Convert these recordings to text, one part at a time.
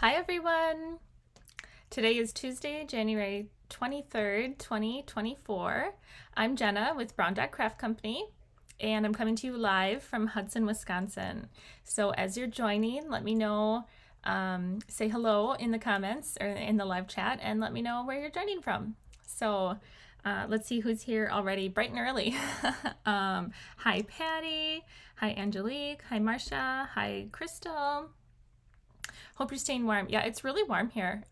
Hi everyone! Today is Tuesday, January 23rd, 2024. I'm Jenna with Brown Dot Craft Company, and I'm coming to you live from Hudson, Wisconsin. So as you're joining, let me know, say hello in the comments or in the live chat, and let me know where you're joining from. So let's see who's here already bright and early. Hi Patty, hi Angelique, hi Marcia, hi Crystal. Hope you're staying warm. Yeah, it's really warm here,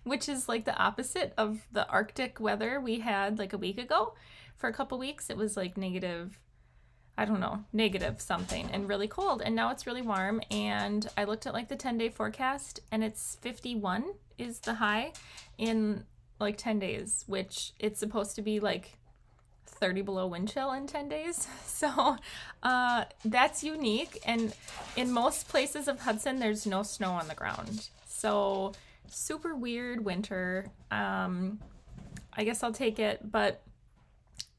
which is like the opposite of the Arctic weather we had like a week ago. For a couple weeks, it was like negative, I don't know, negative something and really cold. And now it's really warm. And I looked at like the 10-day forecast and it's 51 is the high in like 10 days, which it's supposed to be like 30 below wind chill in 10 days. So that's unique. And in most places of Hudson, there's no snow on the ground. So super weird winter. I guess I'll take it, but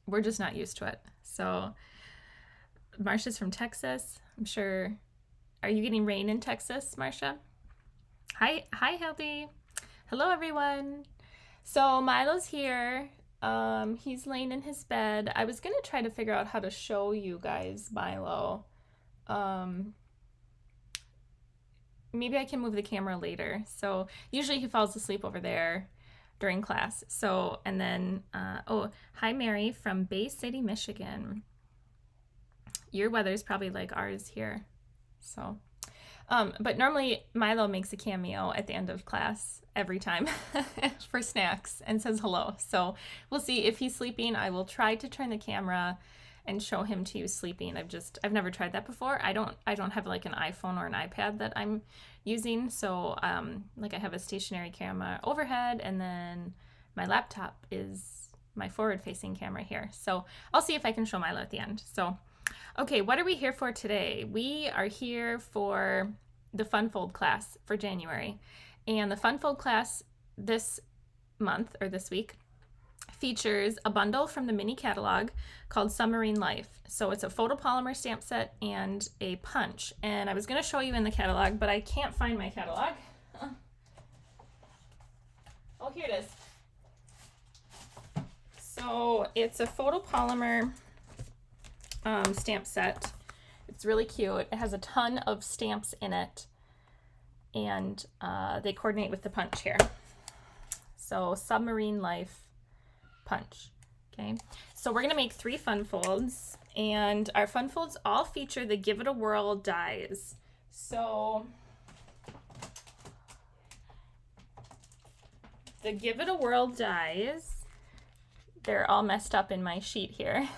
we're just not used to it. So Marcia's from Texas. I'm sure. Are you getting rain in Texas, Marcia? Hi, Healthy. Hello, everyone. So Milo's here. He's laying in his bed. I was gonna try to figure out how to show you guys Milo. Maybe I can move the camera later. So usually he falls asleep over there during class. So, and then, oh, hi Mary from Bay City, Michigan. Your weather's probably like ours here. So, but normally Milo makes a cameo at the end of class every time for snacks and says hello. So we'll see if he's sleeping. I will try to turn the camera and show him to you sleeping. I've never tried that before. I don't have like an iPhone or an iPad that I'm using. So like I have a stationary camera overhead and then my laptop is my forward facing camera here. So I'll see if I can show Milo at the end. So okay, what are we here for today? We are here for the Fun Fold class for January. And the Fun Fold class this month or this week features a bundle from the mini catalog called Submarine Life. So it's a photopolymer stamp set and a punch. And I was going to show you in the catalog, but I can't find my catalog. Oh, here it is. So it's a photopolymer stamp set. It's really cute. It has a ton of stamps in it, and they coordinate with the punch here. So Submarine Life punch. Okay, so we're gonna make 3 fun folds, and our fun folds all feature the Give It a Whirl dies. So the Give It a Whirl dies, they're all messed up in my sheet here,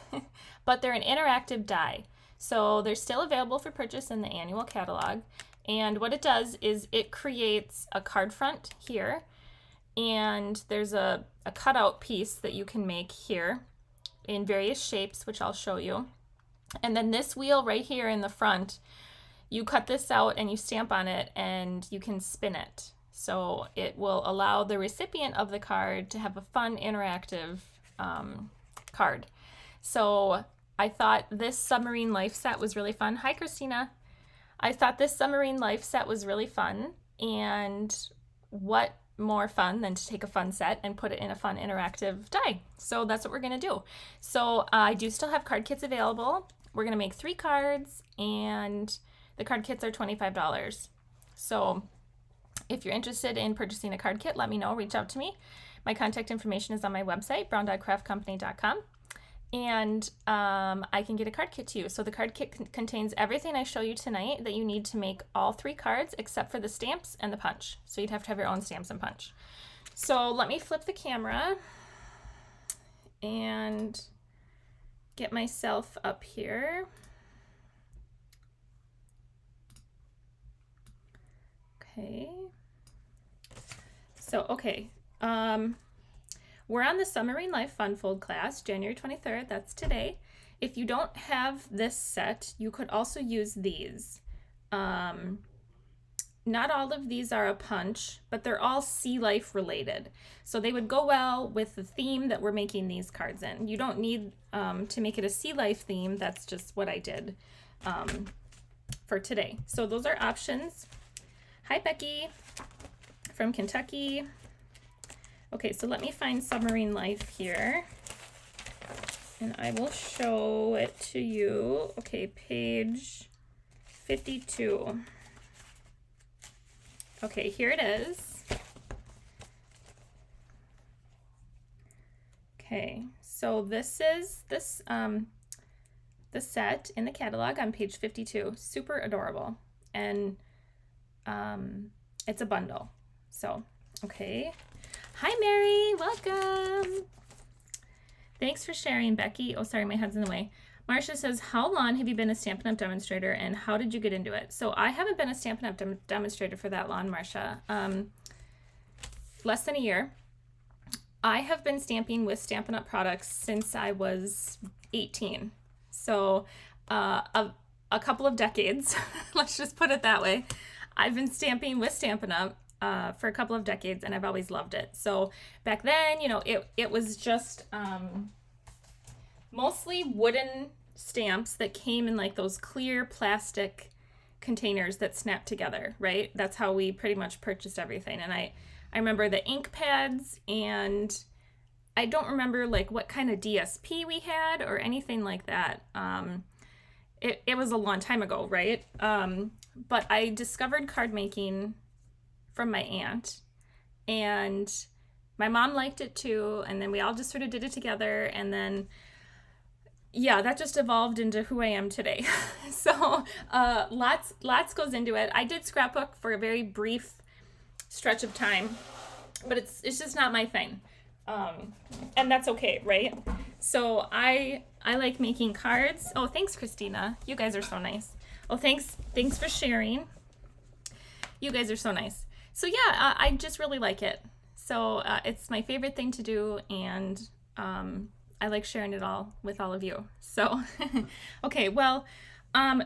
but they're an interactive die. So they're still available for purchase in the annual catalog. And what it does is it creates a card front here, and there's a cutout piece that you can make here in various shapes, which I'll show you. And then this wheel right here in the front, you cut this out and you stamp on it and you can spin it. So it will allow the recipient of the card to have a fun interactive card. So I thought this Submarine Life set was really fun. Hi, Christina. I thought this Submarine Life set was really fun, and what more fun than to take a fun set and put it in a fun interactive die. So that's what we're gonna do. So I do still have card kits available. We're gonna make 3 cards, and the card kits are $25. So if you're interested in purchasing a card kit, let me know, reach out to me. My contact information is on my website, browndotcraftcompany.com. And I can get a card kit to you. So the card kit contains everything I show you tonight that you need to make all 3 cards except for the stamps and the punch. So you'd have to have your own stamps and punch. So let me flip the camera and get myself up here. Okay. So, okay. We're on the Submarine Life Fun Fold class, January 23rd, that's today. If you don't have this set, you could also use these. Not all of these are a punch, but they're all sea life related. So they would go well with the theme that we're making these cards in. You don't need to make it a sea life theme, that's just what I did for today. So those are options. Hi, Becky from Kentucky. Okay, so let me find Submarine Life here, and I will show it to you. Okay, page 52. Okay, here it is. Okay, so this is the set in the catalog on page 52. Super adorable, and it's a bundle. So, okay. Hi, Mary. Welcome. Thanks for sharing, Becky. Oh, sorry, my head's in the way. Marcia says, how long have you been a Stampin' Up! Demonstrator, and how did you get into it? So I haven't been a Stampin' Up! Demonstrator for that long, Marcia. Less than a year. I have been stamping with Stampin' Up! Products since I was 18. So a couple of decades, let's just put it that way. I've been stamping with Stampin' Up! For a couple of decades, and I've always loved it. So back then, you know, it was just mostly wooden stamps that came in like those clear plastic containers that snap together, right? That's how we pretty much purchased everything. And I remember the ink pads, and I don't remember like what kind of DSP we had or anything like that. It was a long time ago, right? But I discovered card making from my aunt, and my mom liked it too, and then we all just sort of did it together, and then yeah, that just evolved into who I am today. So lots goes into it. I did scrapbook for a very brief stretch of time, but it's just not my thing, and that's okay, right? So I like making cards. Oh, thanks, Christina. You guys are so nice. Oh, thanks for sharing. You guys are so nice. So yeah, I just really like it. So it's my favorite thing to do, and I like sharing it all with all of you. So, okay, well,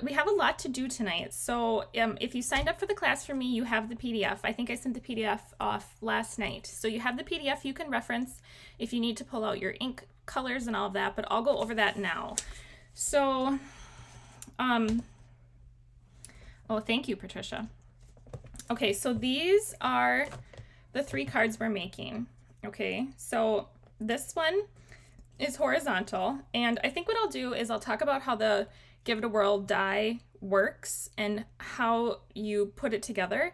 we have a lot to do tonight. So if you signed up for the class for me, you have the PDF. I think I sent the PDF off last night. So you have the PDF you can reference if you need to pull out your ink colors and all of that, but I'll go over that now. So, oh, thank you, Patricia. Okay, so these are the 3 cards we're making. Okay, so this one is horizontal, and I think what I'll do is I'll talk about how the Give It a Whirl die works and how you put it together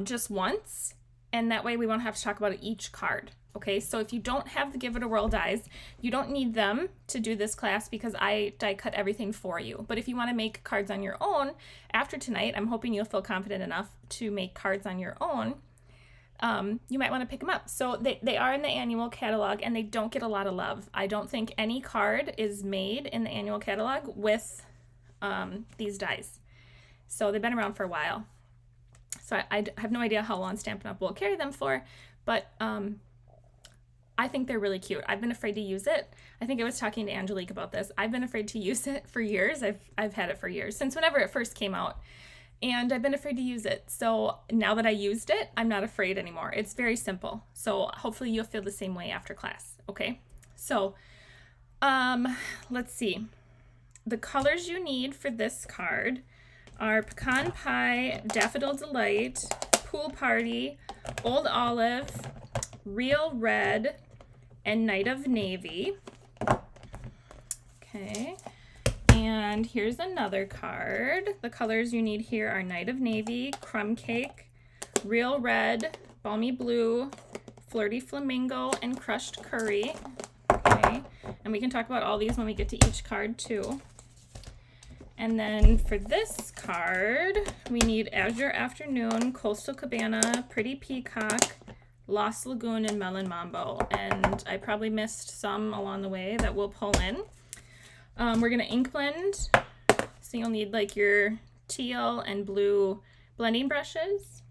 just once, and that way we won't have to talk about each card. Okay, so if you don't have the Give It a Whirl dies, you don't need them to do this class because I die cut everything for you. But if you want to make cards on your own after tonight, I'm hoping you'll feel confident enough to make cards on your own. You might want to pick them up. So they are in the annual catalog, and they don't get a lot of love. I don't think any card is made in the annual catalog with these dies. So they've been around for a while. So I have no idea how long Stampin' Up! Will carry them for, but I think they're really cute. I've been afraid to use it. I think I was talking to Angelique about this. I've been afraid to use it for years. I've had it for years, since whenever it first came out. And I've been afraid to use it. So now that I used it, I'm not afraid anymore. It's very simple. So hopefully you'll feel the same way after class. Okay. So let's see. The colors you need for this card are Pecan Pie, Daffodil Delight, Pool Party, Old Olive, Real Red, and Night of Navy. Okay. And here's another card. The colors you need here are Night of Navy, Crumb Cake, Real Red, Balmy Blue, Flirty Flamingo, and Crushed Curry. Okay, and we can talk about all these when we get to each card too. And then for this card, we need Azure Afternoon, Coastal Cabana, Pretty Peacock, Lost Lagoon, and Melon Mambo. And I probably missed some along the way that we'll pull in. We're going to ink blend, so you'll need like your teal and blue blending brushes.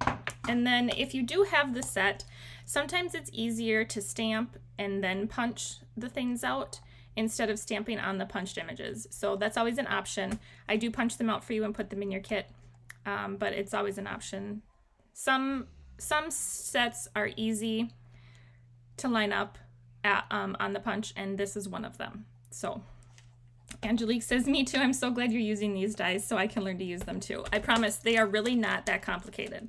And then if you do have the set, sometimes it's easier to stamp and then punch the things out instead of stamping on the punched images. So that's always an option. I do punch them out for you and put them in your kit, but it's always an option. Some sets are easy to line up at, on the punch, and this is one of them. So Angelique says, me too. I'm so glad you're using these dies so I can learn to use them too. I promise they are really not that complicated.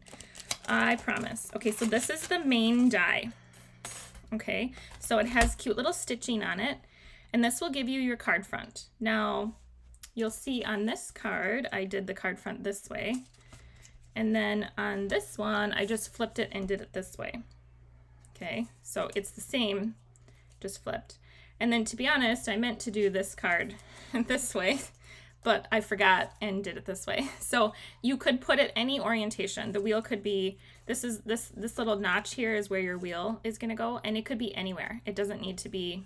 I promise. Okay, so this is the main die. Okay, so it has cute little stitching on it, and this will give you your card front. Now, you'll see on this card, I did the card front this way, and then on this one, I just flipped it and did it this way. Okay, so it's the same, just flipped. And then to be honest, I meant to do this card this way, but I forgot and did it this way. So you could put it any orientation. The wheel could be, this little notch here is where your wheel is gonna go, and it could be anywhere. It doesn't need to be,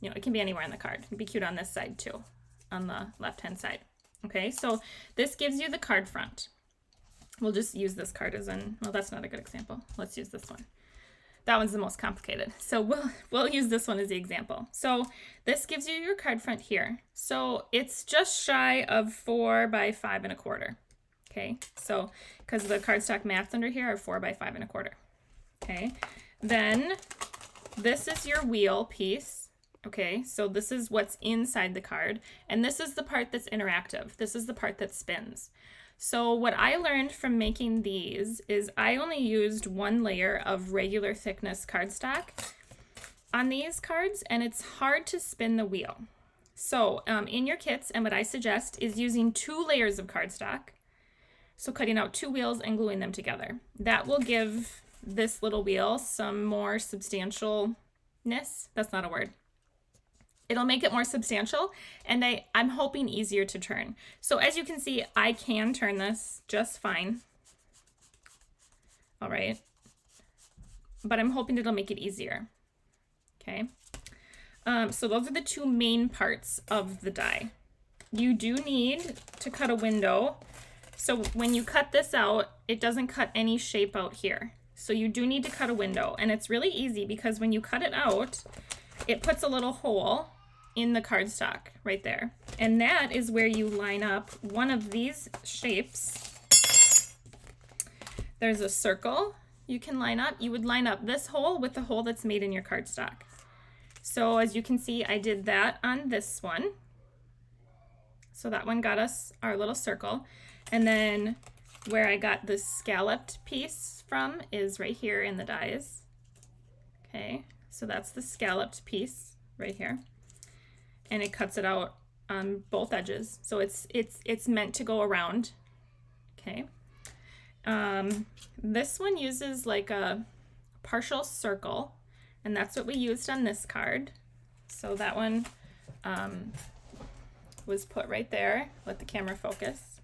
you know, it can be anywhere on the card. It'd be cute on this side too, on the left-hand side. Okay, so this gives you the card front. We'll just use this card as in, well, that's not a good example. Let's use this one. That one's the most complicated. So we'll use this one as the example. So this gives you your card front here. So it's just shy of 4 by 5 1/4. Okay, so because the cardstock mats under here are 4 by 5 1/4. Okay, then this is your wheel piece. Okay, so this is what's inside the card, and this is the part that's interactive. This is the part that spins. So what I learned from making these is I only used 1 layer of regular thickness cardstock on these cards, and it's hard to spin the wheel. So in your kits, and what I suggest is using 2 layers of cardstock. So cutting out 2 wheels and gluing them together. That will give this little wheel some more substantialness. That's not a word. It'll make it more substantial, and I'm hoping easier to turn. So as you can see, I can turn this just fine. All right. But I'm hoping it'll make it easier. Okay. So those are the 2 main parts of the die. You do need to cut a window. So when you cut this out, it doesn't cut any shape out here. So you do need to cut a window, and it's really easy because when you cut it out, it puts a little hole in the cardstock right there. And that is where you line up one of these shapes. There's a circle you can line up. You would line up this hole with the hole that's made in your cardstock. So as you can see, I did that on this one. So that one got us our little circle. And then where I got this scalloped piece from is right here in the dies. Okay, so that's the scalloped piece right here. And it cuts it out on both edges. So it's meant to go around. Okay. This one uses like a partial circle, and that's what we used on this card. So that one was put right there. Let the camera focus.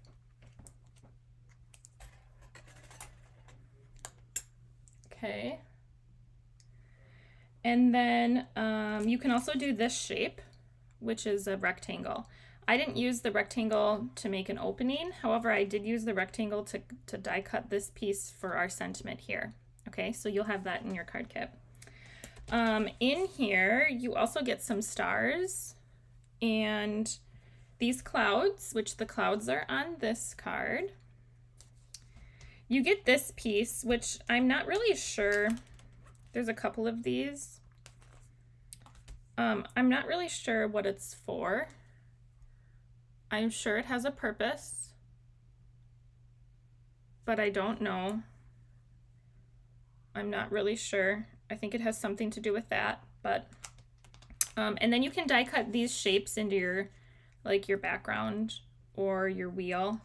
Okay. And then you can also do this shape, which is a rectangle. I didn't use the rectangle to make an opening. However, I did use the rectangle to die cut this piece for our sentiment here. Okay, so you'll have that in your card kit. In here, you also get some stars and these clouds, which the clouds are on this card. You get this piece, which I'm not really sure. There's a couple of these. I'm not really sure what it's for. I'm sure it has a purpose, but I don't know. I'm not really sure. I think it has something to do with that, but and then you can die cut these shapes into your background or your wheel.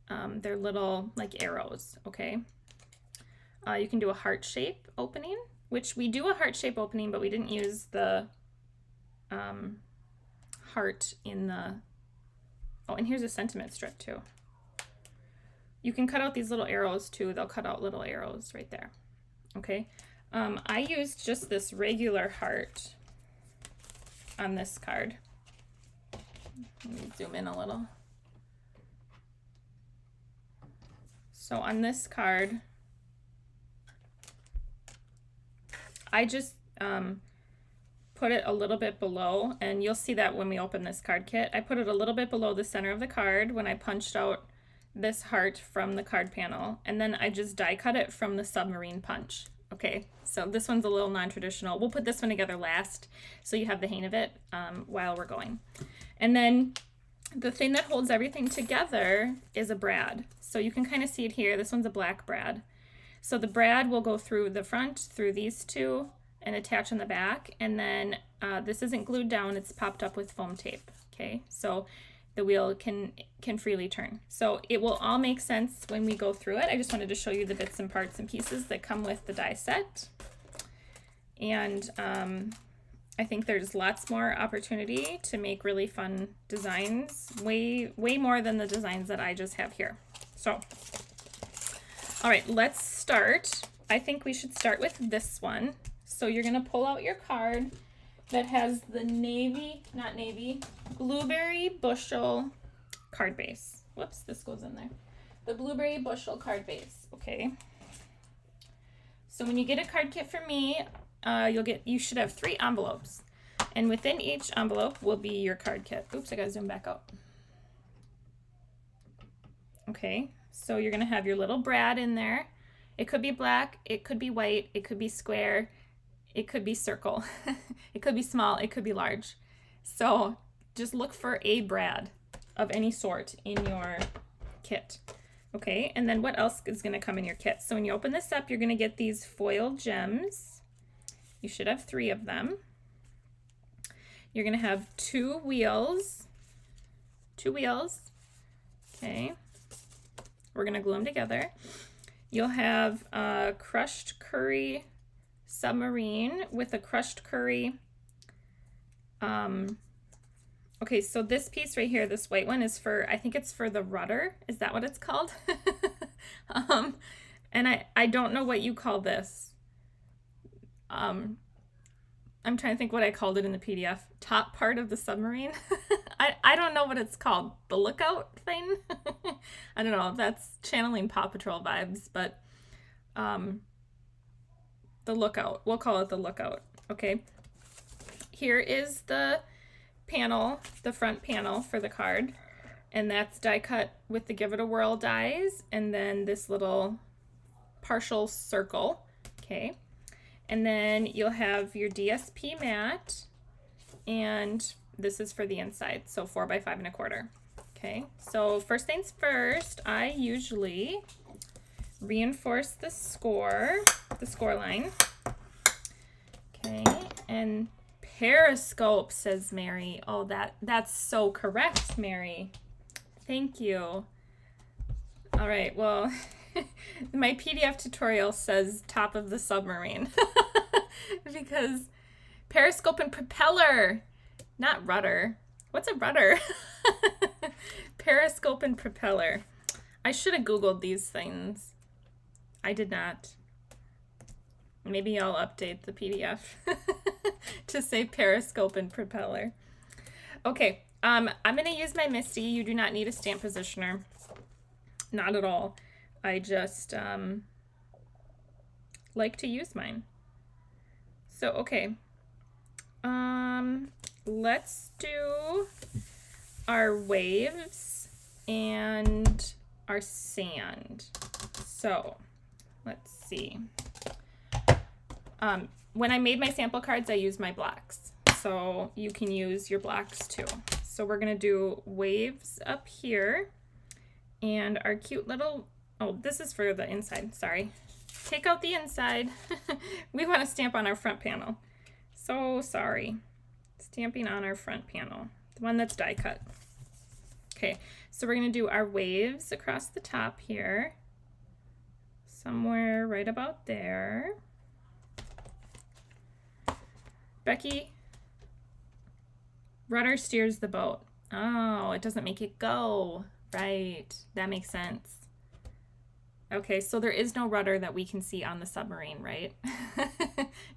They're little like arrows, okay? You can do a heart shape opening, which we do a heart shape opening, but we didn't use the heart in the, oh, and here's a sentiment strip too. You can cut out these little arrows too. They'll cut out little arrows right there, okay? I used just this regular heart on this card. Let me zoom in a little. So on this card, I just put it a little bit below, and you'll see that when we open this card kit. I put it a little bit below the center of the card when I punched out this heart from the card panel, and then I just die cut it from the submarine punch. Okay, so this one's a little non-traditional. We'll put this one together last so you have the hang of it while we're going. And then the thing that holds everything together is a brad. So you can kind of see it here. This one's a black brad. So the brad will go through the front, through these two, and attach on the back. And then this isn't glued down, it's popped up with foam tape. Okay, so the wheel can freely turn. So it will all make sense when we go through it. I just wanted to show you the bits and parts and pieces that come with the die set. And I think there's lots more opportunity to make really fun designs, way more than the designs that I just have here. So, all right, let's start. I think we should start with this one. So you're gonna pull out your card that has the blueberry bushel card base. Whoops, this goes in there. The blueberry bushel card base, okay? So when you get a card kit from me, you should have 3 envelopes. And within each envelope will be your card kit. Oops, I gotta zoom back out. Okay, so you're gonna have your little brad in there. It could be black, it could be white, it could be square, it could be circle, it could be small, it could be large. So just look for a brad of any sort in your kit. Okay, and then what else is gonna come in your kit? So when you open this up, you're gonna get these foil gems. You should have 3 of them. You're gonna have 2 wheels. 2 wheels, okay. We're gonna glue them together. You'll have a crushed curry submarine with a crushed curry. Okay, so this piece right here, this white one is for, I think it's for the rudder. Is that what it's called? And I don't know what you call this. I'm trying to think what I called it in the PDF. Top part of the submarine. I don't know what it's called. The lookout thing? I don't know if that's channeling Paw Patrol vibes, but the lookout. We'll call it the lookout. Okay. Here is the panel, the front panel for the card. And that's die cut with the Give It a Whirl dies. And then this little partial circle. Okay. And then you'll have your DSP mat, and this is for the inside, so 4 by 5 1/4. Okay, so first things first, I usually reinforce the score line. Okay, and periscope, says Mary. Oh, that's so correct, Mary. Thank you. All right, well, my PDF tutorial says top of the submarine because periscope and propeller, not rudder. What's a rudder? Periscope and propeller. I should have Googled these things. I did not. Maybe I'll update the PDF to say periscope and propeller. Okay, I'm going to use my Misty. You do not need a stamp positioner. Not at all. I just like to use mine. So, okay. Let's do our waves and our sand. So, let's see. When I made my sample cards, I used my blocks. So, you can use your blocks too. So, we're going to do waves up here. And our cute little, oh, this is for the inside, sorry. Take out the inside. We want to stamp on our front panel. So sorry. Stamping on our front panel, the one that's die cut. Okay, so we're going to do our waves across the top here. Somewhere right about there. Becky, rudder steers the boat. Oh, it doesn't make it go. Right, that makes sense. Okay, so there is no rudder that we can see on the submarine, right?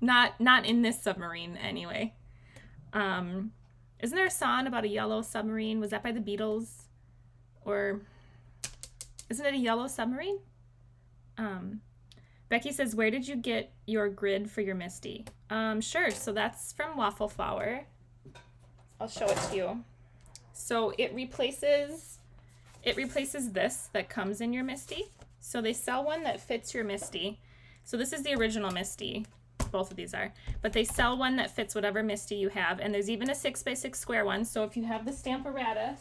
Not in this submarine anyway. Isn't there a song about a yellow submarine? Was that by the Beatles? Or isn't it a yellow submarine? Becky says, where did you get your grid for your Misty? Sure, so that's from Waffle Flower. I'll show it to you. So it replaces this that comes in your Misty. So they sell one that fits your Misty. So this is the original Misty. Both of these are. But they sell one that fits whatever Misty you have. And there's even a 6x6 square one. So if you have the Stamparatus,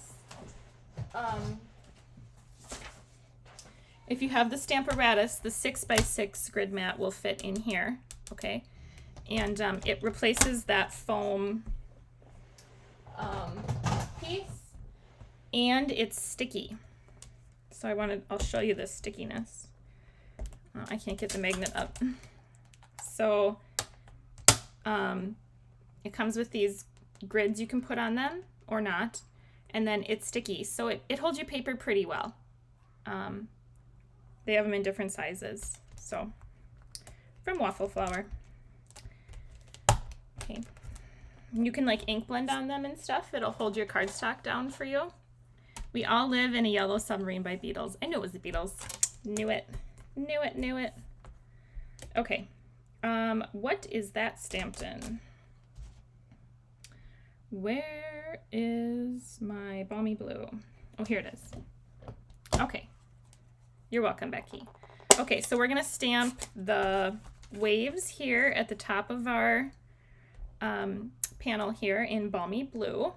if you have the Stamparatus, the 6x6 grid mat will fit in here, okay? And it replaces that foam piece, and it's sticky. So I'll show you the stickiness. Oh, I can't get the magnet up. So it comes with these grids you can put on them or not, and then it's sticky. So it holds your paper pretty well. They have them in different sizes. So from Waffle Flower. Okay. You can like ink blend on them and stuff. It'll hold your cardstock down for you. We all live in a yellow submarine by Beatles. I knew it was the Beatles. Knew it. Knew it, knew it. Okay. What is that stamped in? Where is my Balmy Blue? Oh, here it is. Okay. You're welcome, Becky. Okay, so we're gonna stamp the waves here at the top of our panel here in Balmy Blue.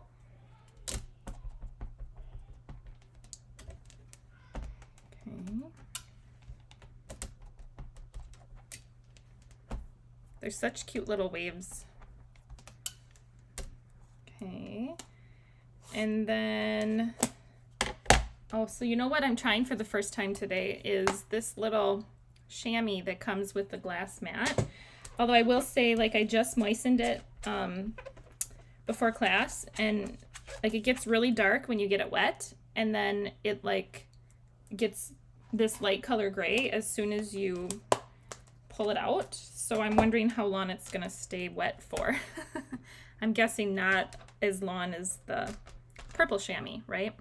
Okay. They're such cute little waves. Okay. And then, oh, so you know what I'm trying for the first time today is this little chamois that comes with the glass mat. Although I will say, like, I just moistened it before class, and like it gets really dark when you get it wet, and then it like gets this light color gray as soon as you pull it out. So I'm wondering how long it's gonna stay wet for. I'm guessing not as long as the purple chamois, right?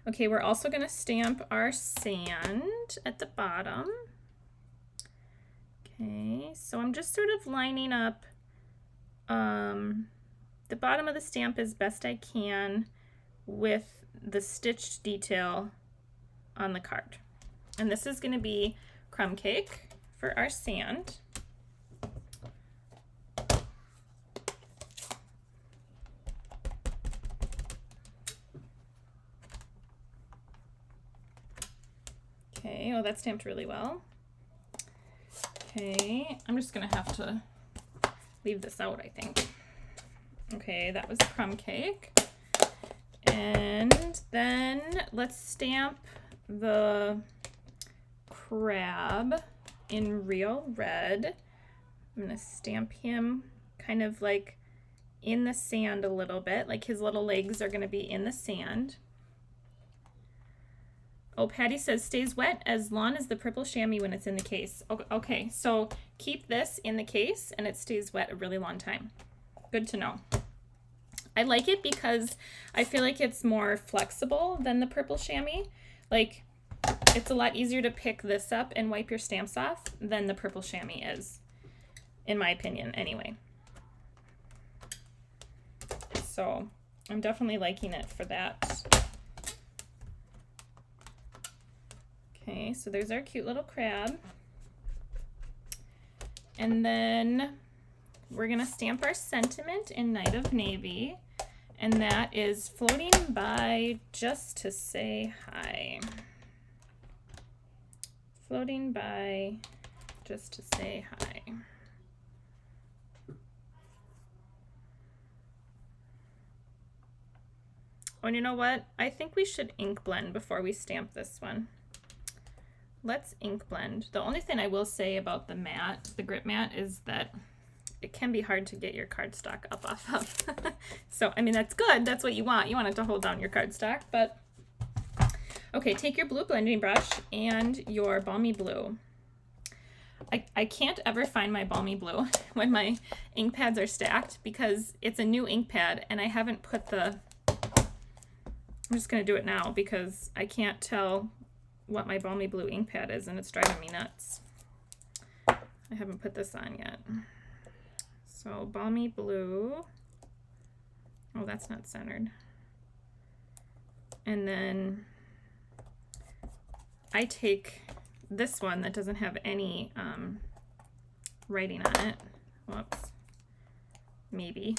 Okay, we're also gonna stamp our sand at the bottom. Okay, so I'm just sort of lining up the bottom of the stamp as best I can with the stitched detail on the card. And this is gonna be crumb cake for our sand. Okay, oh, that's stamped really well. Okay, I'm just gonna have to leave this out, I think. Okay, that was crumb cake. And then let's stamp the crab in real red. I'm gonna stamp him kind of like in the sand a little bit, like his little legs are gonna be in the sand. Oh, Patty says stays wet as long as the purple chamois when it's in the case. Okay, so keep this in the case and it stays wet a really long time. Good to know. I like it because I feel like it's more flexible than the purple chamois. Like, it's a lot easier to pick this up and wipe your stamps off than the purple chamois is, in my opinion, anyway. So I'm definitely liking it for that. Okay, so there's our cute little crab. And then we're gonna stamp our sentiment in Night of Navy, and that is floating by just to say hi. Floating by just to say hi. Oh, and you know what? I think we should ink blend before we stamp this one. Let's ink blend. The only thing I will say about the mat, the grip mat, is that it can be hard to get your cardstock up off of. So, I mean, that's good. That's what you want. You want it to hold down your cardstock, but okay, take your blue blending brush and your Balmy Blue. I can't ever find my Balmy Blue when my ink pads are stacked because it's a new ink pad and I haven't put the, I'm just gonna do it now because I can't tell what my Balmy Blue ink pad is and it's driving me nuts. I haven't put this on yet. So Balmy Blue, oh, that's not centered. And then I take this one that doesn't have any writing on it. Whoops, maybe.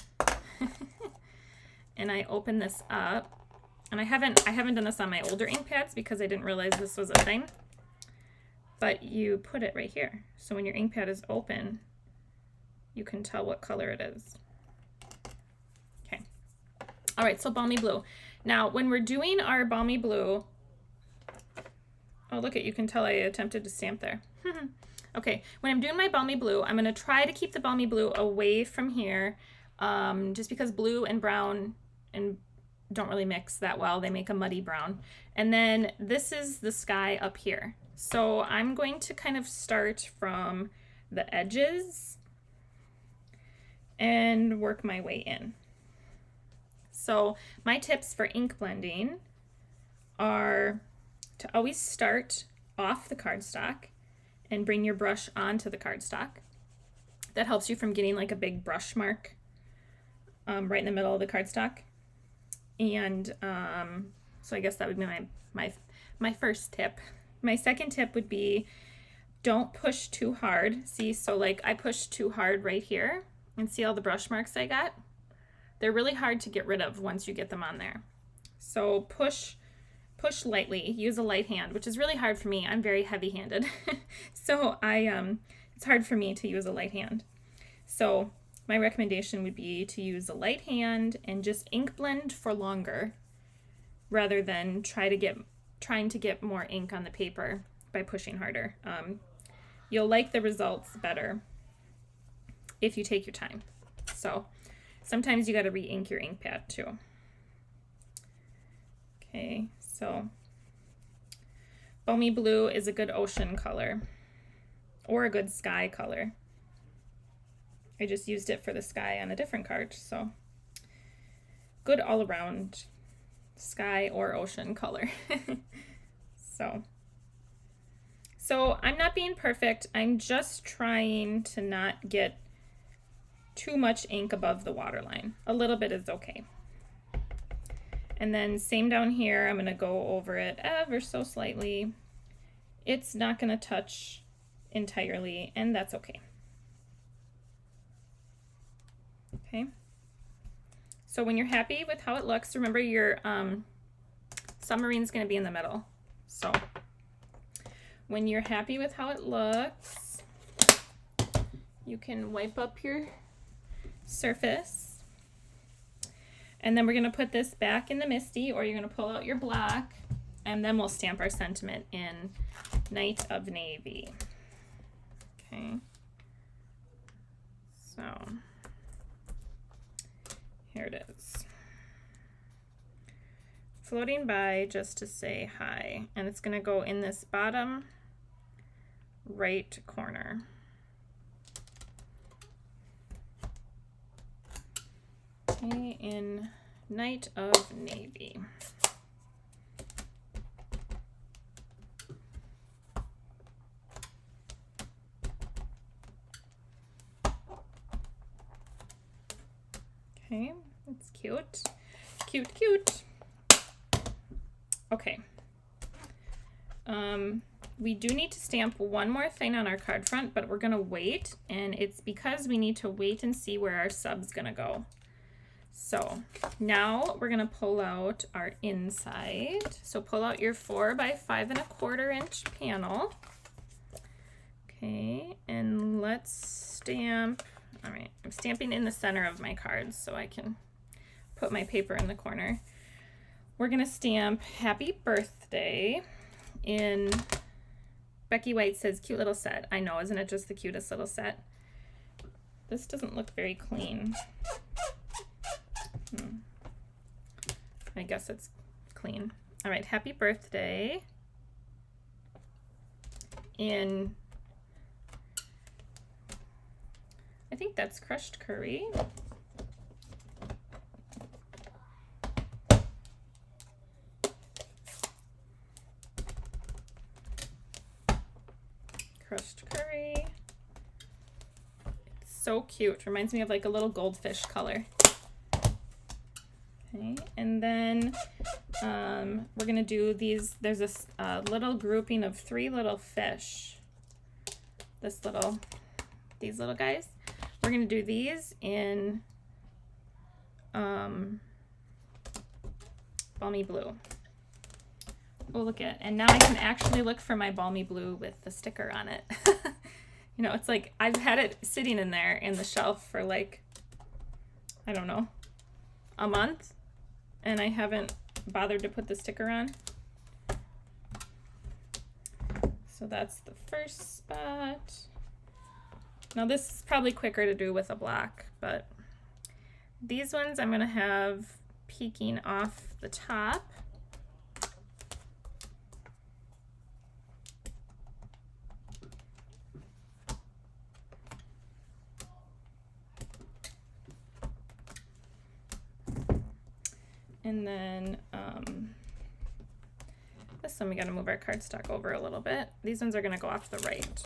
And I open this up And I haven't done this on my older ink pads because I didn't realize this was a thing. But you put it right here. So when your ink pad is open, you can tell what color it is. Okay. All right, so balmy blue. Now, when we're doing our balmy blue, oh, look at, you can tell I attempted to stamp there. Okay, when I'm doing my balmy blue, I'm gonna try to keep the balmy blue away from here, just because blue and brown and don't really mix that well. They make a muddy brown. And then this is the sky up here. So I'm going to kind of start from the edges and work my way in. So my tips for ink blending are to always start off the cardstock and bring your brush onto the cardstock. That helps you from getting like a big brush mark right in the middle of the cardstock. And so I guess that would be my first tip. My second tip would be, don't push too hard. See, so like I pushed too hard right here, and see all the brush marks I got? They're really hard to get rid of once you get them on there. So push lightly, use a light hand, which is really hard for me. I'm very heavy-handed. So it's hard for me to use a light hand. So my recommendation would be to use a light hand and just ink blend for longer rather than trying to get more ink on the paper by pushing harder. You'll like the results better if you take your time. So sometimes you got to re-ink your ink pad too. Okay, so balmy blue is a good ocean color or a good sky color. I just used it for the sky on a different card, so good all around sky or ocean color. So I'm not being perfect. I'm just trying to not get too much ink above the waterline. A little bit is okay. And then same down here, I'm gonna go over it ever so slightly. It's not gonna touch entirely, and that's okay. Okay. So when you're happy with how it looks, remember your submarine's gonna be in the middle. So when you're happy with how it looks, you can wipe up your surface. And then we're gonna put this back in the MISTI, or you're gonna pull out your black, and then we'll stamp our sentiment in Night of Navy. Okay. So here it is. Floating by just to say hi, and it's gonna go in this bottom right corner. Okay, in Night of Navy. Okay, that's cute. Cute, cute. Okay. We do need to stamp one more thing on our card front, but we're gonna wait, and it's because we need to wait and see where our sub's gonna go. So now we're gonna pull out our inside. So pull out your 4 by 5 1/4 inch panel. Okay, and let's stamp. All right, I'm stamping in the center of my cards so I can put my paper in the corner. We're gonna stamp Happy Birthday in, Becky White says, cute little set. I know, isn't it just the cutest little set? This doesn't look very clean. I guess it's clean. All right, Happy Birthday in, I think that's crushed curry. Crushed curry. It's so cute. Reminds me of like a little goldfish color. Okay, and then we're gonna do these. There's this little grouping of 3 little fish. These little guys. We're gonna do these in balmy blue. Oh, look at, and now I can actually look for my balmy blue with the sticker on it. You know, it's like I've had it sitting in there in the shelf for like, I don't know, a month, and I haven't bothered to put the sticker on. So that's the first spot. Now this is probably quicker to do with a block, but these ones I'm gonna have peeking off the top. And then this one we gotta move our cardstock over a little bit. These ones are gonna go off to the right.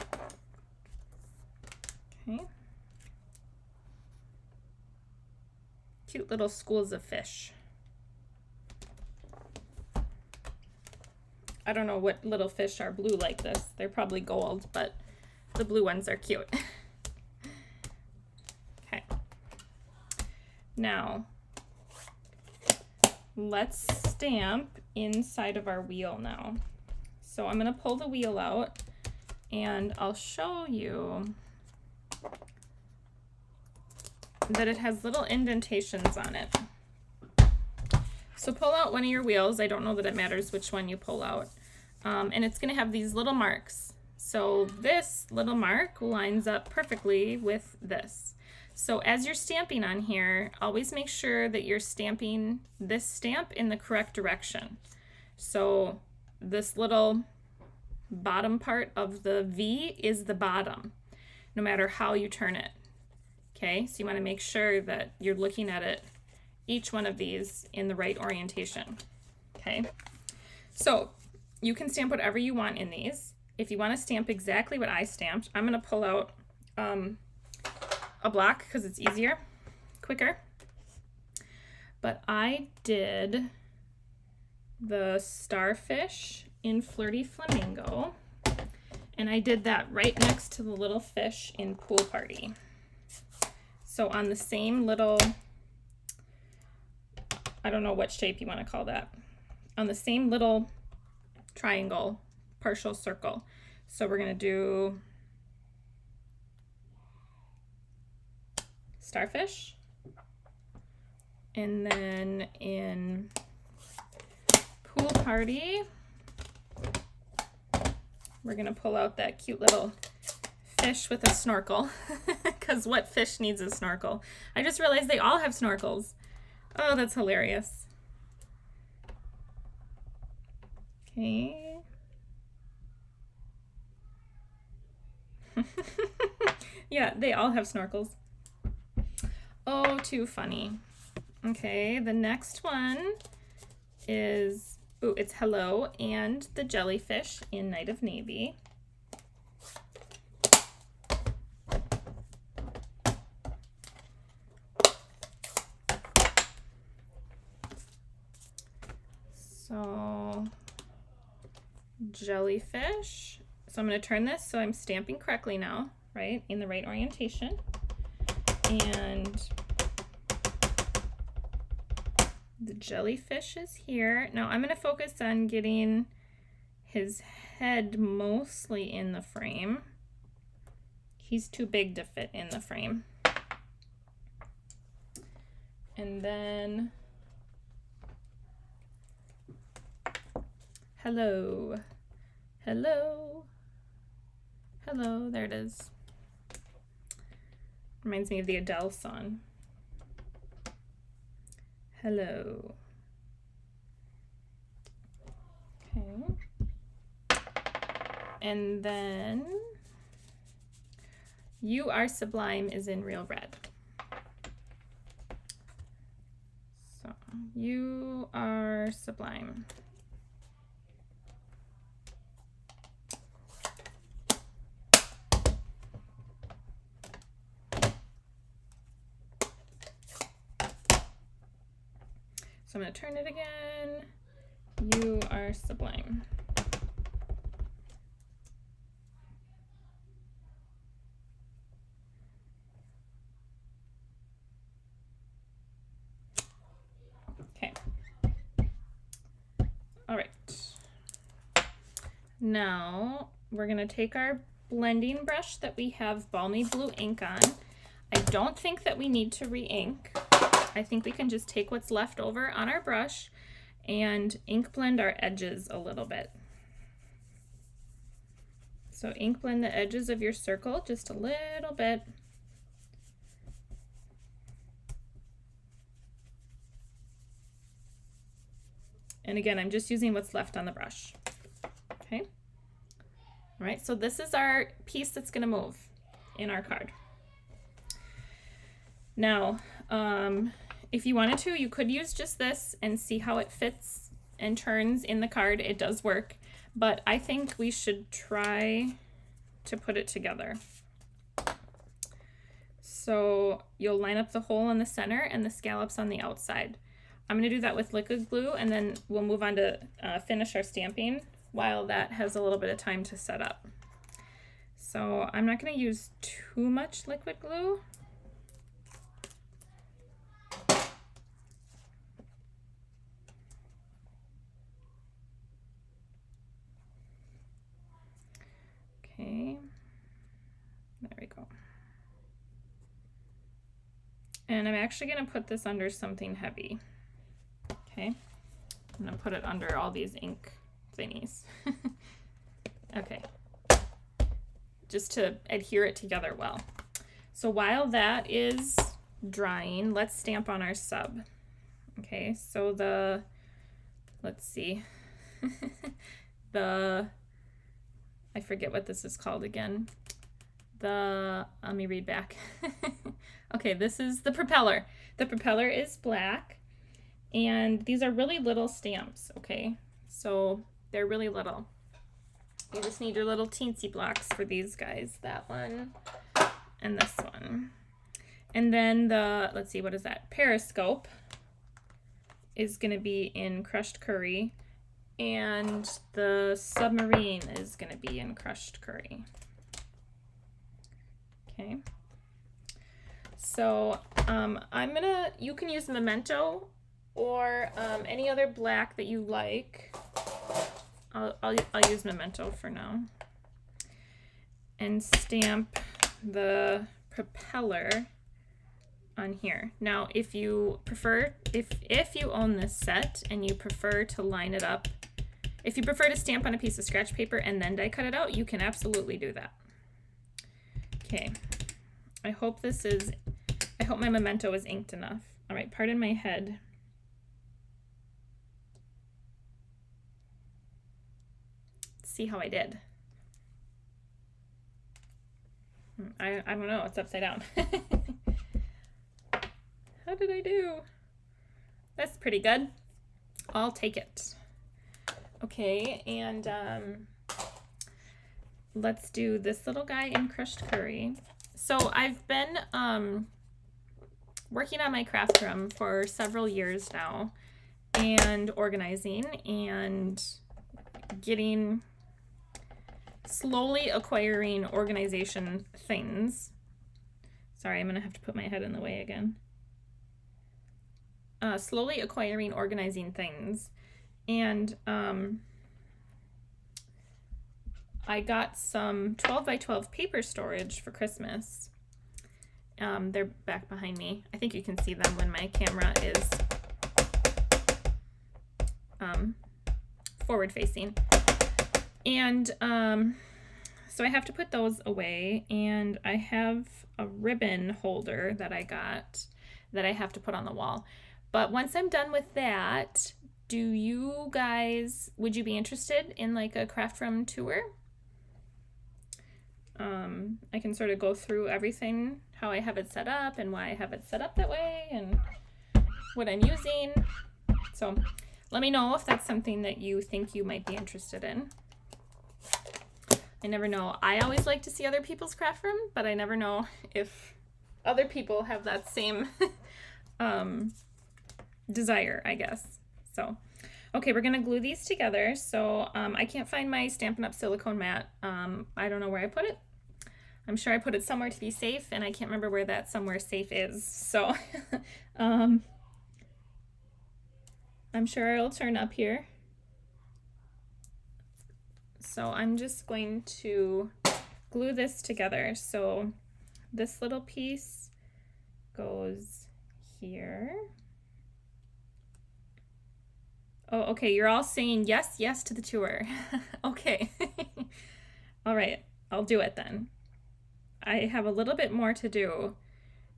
Okay. Cute little schools of fish. I don't know what little fish are blue like this. They're probably gold, but the blue ones are cute. Okay. Now, let's stamp inside of our wheel now. So I'm going to pull the wheel out and I'll show you that it has little indentations on it. So pull out one of your wheels. I don't know that it matters which one you pull out. And it's going to have these little marks. So this little mark lines up perfectly with this. So as you're stamping on here, always make sure that you're stamping this stamp in the correct direction. So this little bottom part of the V is the bottom, no matter how you turn it. Okay, so you want to make sure that you're looking at it, each one of these, in the right orientation. Okay, so you can stamp whatever you want in these. If you want to stamp exactly what I stamped, I'm going to pull out a block because it's easier, quicker. But I did the starfish in Flirty Flamingo, and I did that right next to the little fish in Pool Party. So on the same little, I don't know what shape you want to call that, on the same little triangle, partial circle. So we're going to do starfish, and then in Pool Party we're gonna pull out that cute little fish with a snorkel, because what fish needs a snorkel? I just realized they all have snorkels. Oh, that's hilarious. Okay. Yeah, they all have snorkels. Oh, too funny. Okay, the next one is, ooh, it's Hello and the Jellyfish in Night of Navy. So, jellyfish. So I'm going to turn this so I'm stamping correctly now, right, in the right orientation. And the jellyfish is here. Now I'm going to focus on getting his head mostly in the frame. He's too big to fit in the frame. And then hello, hello, hello, there it is. Reminds me of the Adele song. Hello. Okay. And then You Are Sublime is in real red. So, You Are Sublime. So I'm going to turn it again. You Are Sublime. Okay. Now we're gonna take our blending brush that we have balmy blue ink on. I don't think that we need to re-ink. I think we can just take what's left over on our brush and ink blend our edges a little bit. So ink blend the edges of your circle just a little bit. And again, I'm just using what's left on the brush. Okay. All right, so this is our piece that's gonna move in our card. Now, if you wanted to, you could use just this and see how it fits and turns in the card. It does work, but I think we should try to put it together. So you'll line up the hole in the center and the scallops on the outside. I'm gonna do that with liquid glue, and then we'll move on to finish our stamping while that has a little bit of time to set up. So I'm not gonna use too much liquid glue. Okay, there we go. And I'm actually gonna put this under something heavy. Okay, I'm gonna put it under all these ink thingies. Okay, just to adhere it together well. So while that is drying, let's stamp on our sub. Okay, so let's see, I forget what this is called again. Let me read back. Okay, this is the propeller. The propeller is black, and these are really little stamps, okay? So they're really little. You just need your little teensy blocks for these guys, that one and this one. And then let's see, what is that? Periscope is gonna be in crushed curry, and the submarine is gonna be in crushed curry. Okay. So you can use Memento or any other black that you like. I'll use Memento for now. And stamp the propeller on here. Now, if you prefer, if you own this set and you prefer to line it up, if you prefer to stamp on a piece of scratch paper and then die cut it out, you can absolutely do that. Okay, I hope my Memento is inked enough. All right, pardon my head. Let's see how I did. I don't know, it's upside down. How did I do? That's pretty good. I'll take it. Okay, and let's do this little guy in crushed curry. So I've been working on my craft room for several years now, and organizing and slowly acquiring organization things. Sorry, I'm gonna have to put my head in the way again. Slowly acquiring organizing things, and I got some 12 by 12 paper storage for Christmas. They're back behind me. I think you can see them when my camera is forward facing. And so I have to put those away, and I have a ribbon holder that I got that I have to put on the wall. But once I'm done with that, would you be interested in like a craft room tour? I can sort of go through everything, how I have it set up and why I have it set up that way and what I'm using. So let me know if that's something that you think you might be interested in. I never know. I always like to see other people's craft room, but I never know if other people have that same desire, I guess. So, okay, we're gonna glue these together. So I can't find my Stampin' Up! Silicone mat. I don't know where I put it. I'm sure I put it somewhere to be safe, and I can't remember where that somewhere safe is. So I'm sure it'll turn up here. So I'm just going to glue this together. So this little piece goes here. Oh, okay, you're all saying yes, yes to the tour. Okay. All right, I'll do it then. I have a little bit more to do,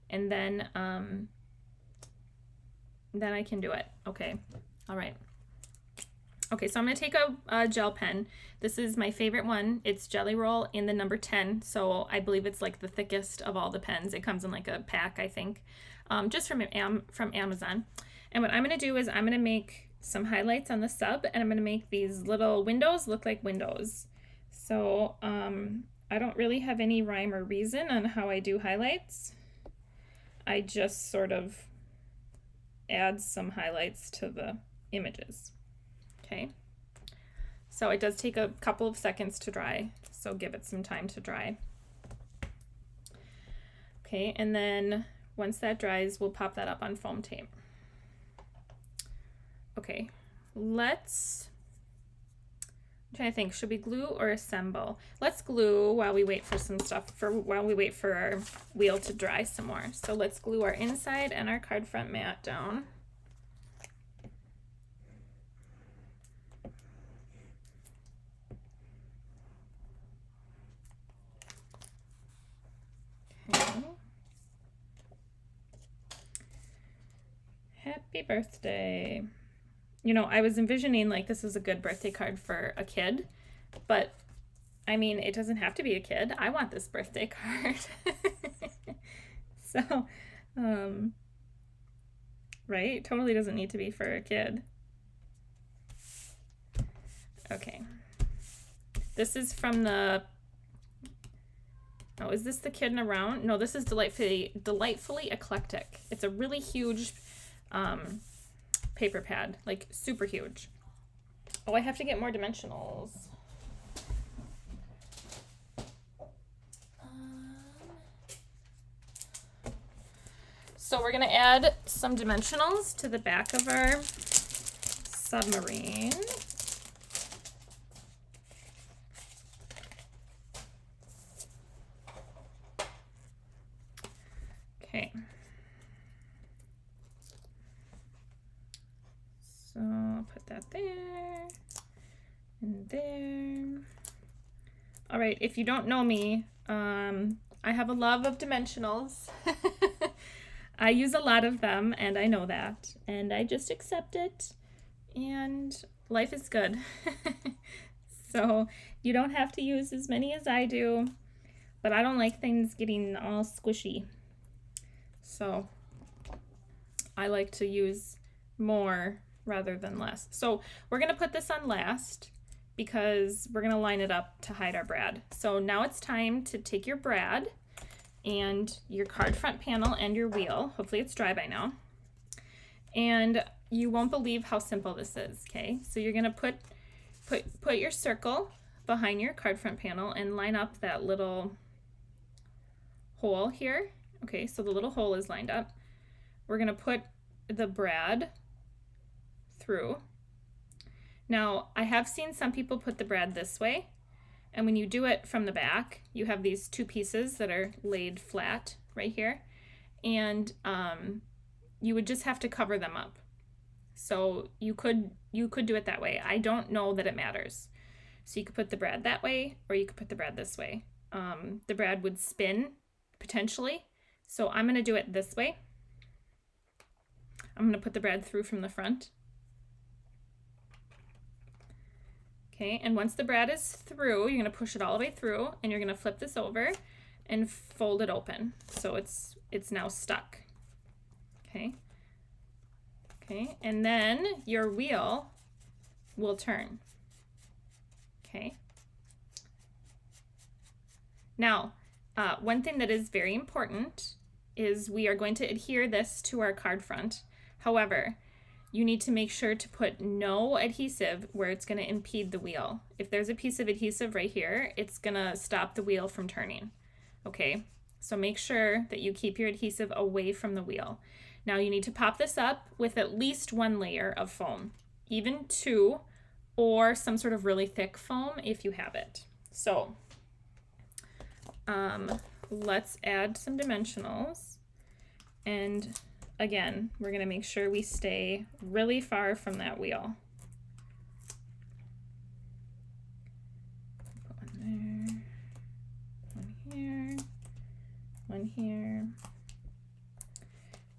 and then I can do it. Okay. All right. Okay, so I'm gonna take a gel pen. This is my favorite one. It's Jelly Roll in the number 10, so I believe it's like the thickest of all the pens. It comes in like a pack, I think, just from Amazon. And what I'm gonna do is I'm gonna make some highlights on the sub, and I'm gonna make these little windows look like windows. So I don't really have any rhyme or reason on how I do highlights. I just sort of add some highlights to the images. Okay, so it does take a couple of seconds to dry, so give it some time to dry. Okay, and then once that dries, we'll pop that up on foam tape. Okay, I'm trying to think, should we glue or assemble? Let's glue while we wait for some stuff, while we wait for our wheel to dry some more. So let's glue our inside and our card front mat down. Okay. Happy birthday. You know, I was envisioning like this is a good birthday card for a kid, but I mean, it doesn't have to be a kid. I want this birthday card. So, right? It totally doesn't need to be for a kid. Okay. This is from the, oh, is this the Kid in a Round? No, this is Delightfully Eclectic. It's a really huge paper pad, like super huge. Oh, I have to get more dimensionals. So we're gonna add some dimensionals to the back of our submarine. Okay. So I'll put that there and there. All right, if you don't know me, I have a love of dimensionals. I use a lot of them, and I know that, and I just accept it, and life is good. So you don't have to use as many as I do, but I don't like things getting all squishy. So I like to use more rather than less. So we're gonna put this on last because we're gonna line it up to hide our brad. So now it's time to take your brad and your card front panel and your wheel. Hopefully it's dry by now. And you won't believe how simple this is, okay? So you're gonna put your circle behind your card front panel and line up that little hole here. Okay, so the little hole is lined up. We're gonna put the brad through. Now, I have seen some people put the brad this way, and when you do it from the back, you have these two pieces that are laid flat right here, and you would just have to cover them up. So you could do it that way. I don't know that it matters. So you could put the brad that way, or you could put the brad this way. The brad would spin, potentially, so I'm gonna do it this way. I'm gonna put the brad through from the front. Okay, and once the brad is through, you're gonna push it all the way through, and you're gonna flip this over and fold it open. So it's now stuck. Okay. Okay, and then your wheel will turn. Okay. Now, one thing that is very important is we are going to adhere this to our card front. However, you need to make sure to put no adhesive where it's going to impede the wheel. If there's a piece of adhesive right here, it's going to stop the wheel from turning. Okay, so make sure that you keep your adhesive away from the wheel. Now you need to pop this up with at least one layer of foam, even two or some sort of really thick foam if you have it. So let's add some dimensionals. And again, we're going to make sure we stay really far from that wheel. Put one there, one here, one here.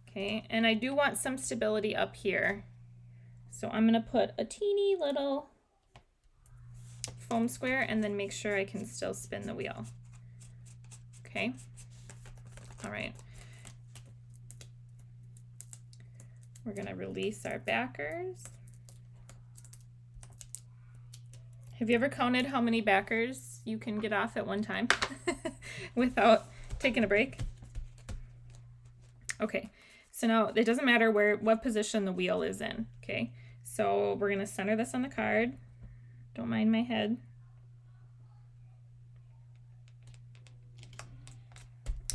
Okay, and I do want some stability up here. So I'm going to put a teeny little foam square and then make sure I can still spin the wheel. Okay, all right. We're going to release our backers. Have you ever counted how many backers you can get off at one time without taking a break? Okay, so now it doesn't matter what position the wheel is in, okay? So we're going to center this on the card. Don't mind my head.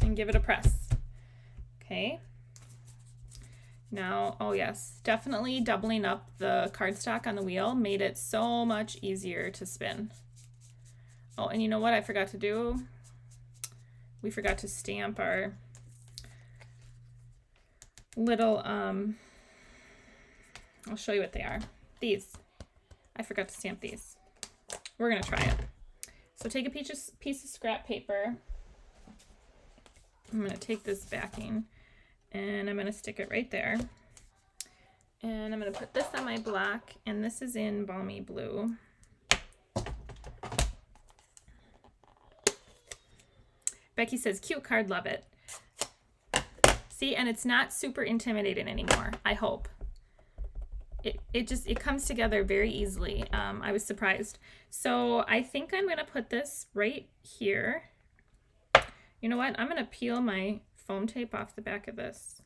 And give it a press. Okay. Now, oh yes, definitely doubling up the cardstock on the wheel made it so much easier to spin. Oh, and you know what I forgot to do? We forgot to stamp our little, I'll show you what they are. These. I forgot to stamp these. We're gonna try it. So take a piece of scrap paper. I'm gonna take this backing and I'm gonna stick it right there. And I'm gonna put this on my block, and this is in Balmy Blue. Becky says, cute card, love it. See, and it's not super intimidating anymore, I hope. It comes together very easily. I was surprised. So I think I'm gonna put this right here. You know what? I'm gonna peel my foam tape off the back of this.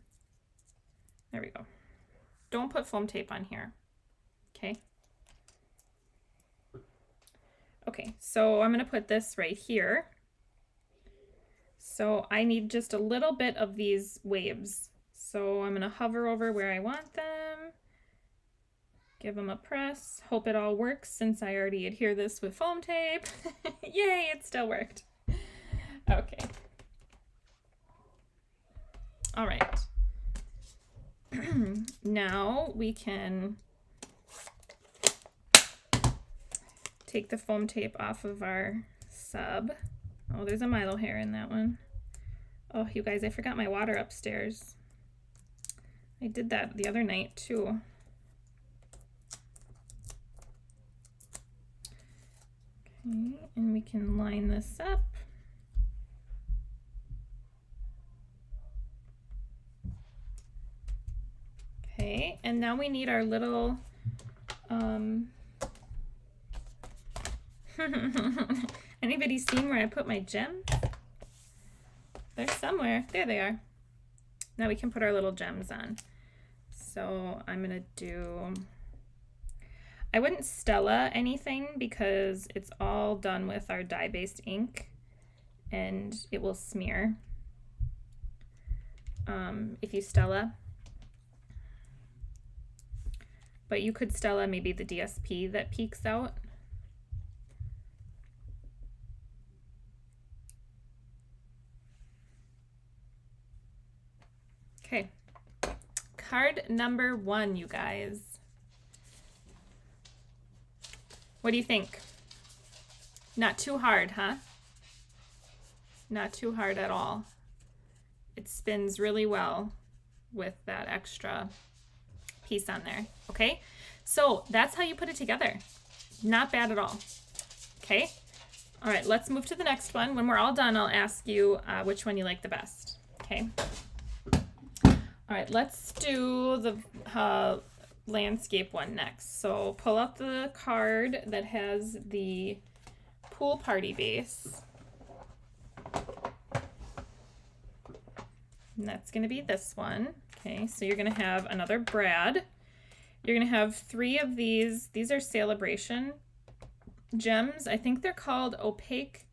There we go. Don't put foam tape on here. Okay. Okay, so I'm gonna put this right here. So I need just a little bit of these waves. So I'm gonna hover over where I want them, give them a press, hope it all works since I already adhere this with foam tape. Yay, it still worked. Okay. All right. Now we can take the foam tape off of our sub. Oh, there's a Milo hair in that one. Oh, you guys, I forgot my water upstairs. I did that the other night too. Okay, and we can line this up. Okay, and now we need our little, anybody seen where I put my gems? They're somewhere. There they are. Now we can put our little gems on. So I'm gonna do, I wouldn't Stella anything because it's all done with our dye-based ink and it will smear if you Stella. But you could Stella maybe the DSP that peeks out. Okay, card number 1, you guys. What do you think? Not too hard, huh? Not too hard at all. It spins really well with that extra piece on there. Okay, so that's how you put it together. Not bad at all. Okay, all right, let's move to the next one. When we're all done, I'll ask you which one you like the best. Okay, all right, let's do the landscape one next. So pull out the card that has the pool party base, and that's going to be this one. Okay, so you're going to have another Brad. You're going to have 3 of these. These are Celebration gems. I think they're called opaque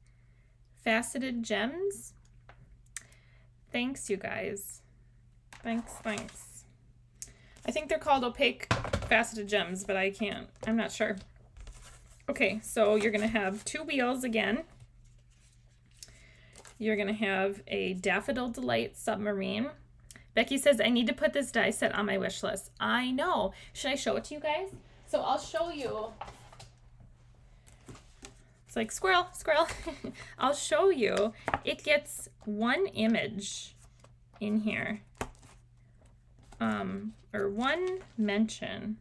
faceted gems. Thanks, you guys. Thanks. I think they're called opaque faceted gems, but I'm not sure. Okay, so you're gonna have 2 wheels again. You're gonna have a Daffodil Delight submarine. Becky says, I need to put this die set on my wish list. I know. Should I show it to you guys? So I'll show you. It's like squirrel, squirrel. I'll show you. It gets 1 image in here. Or 1 mention.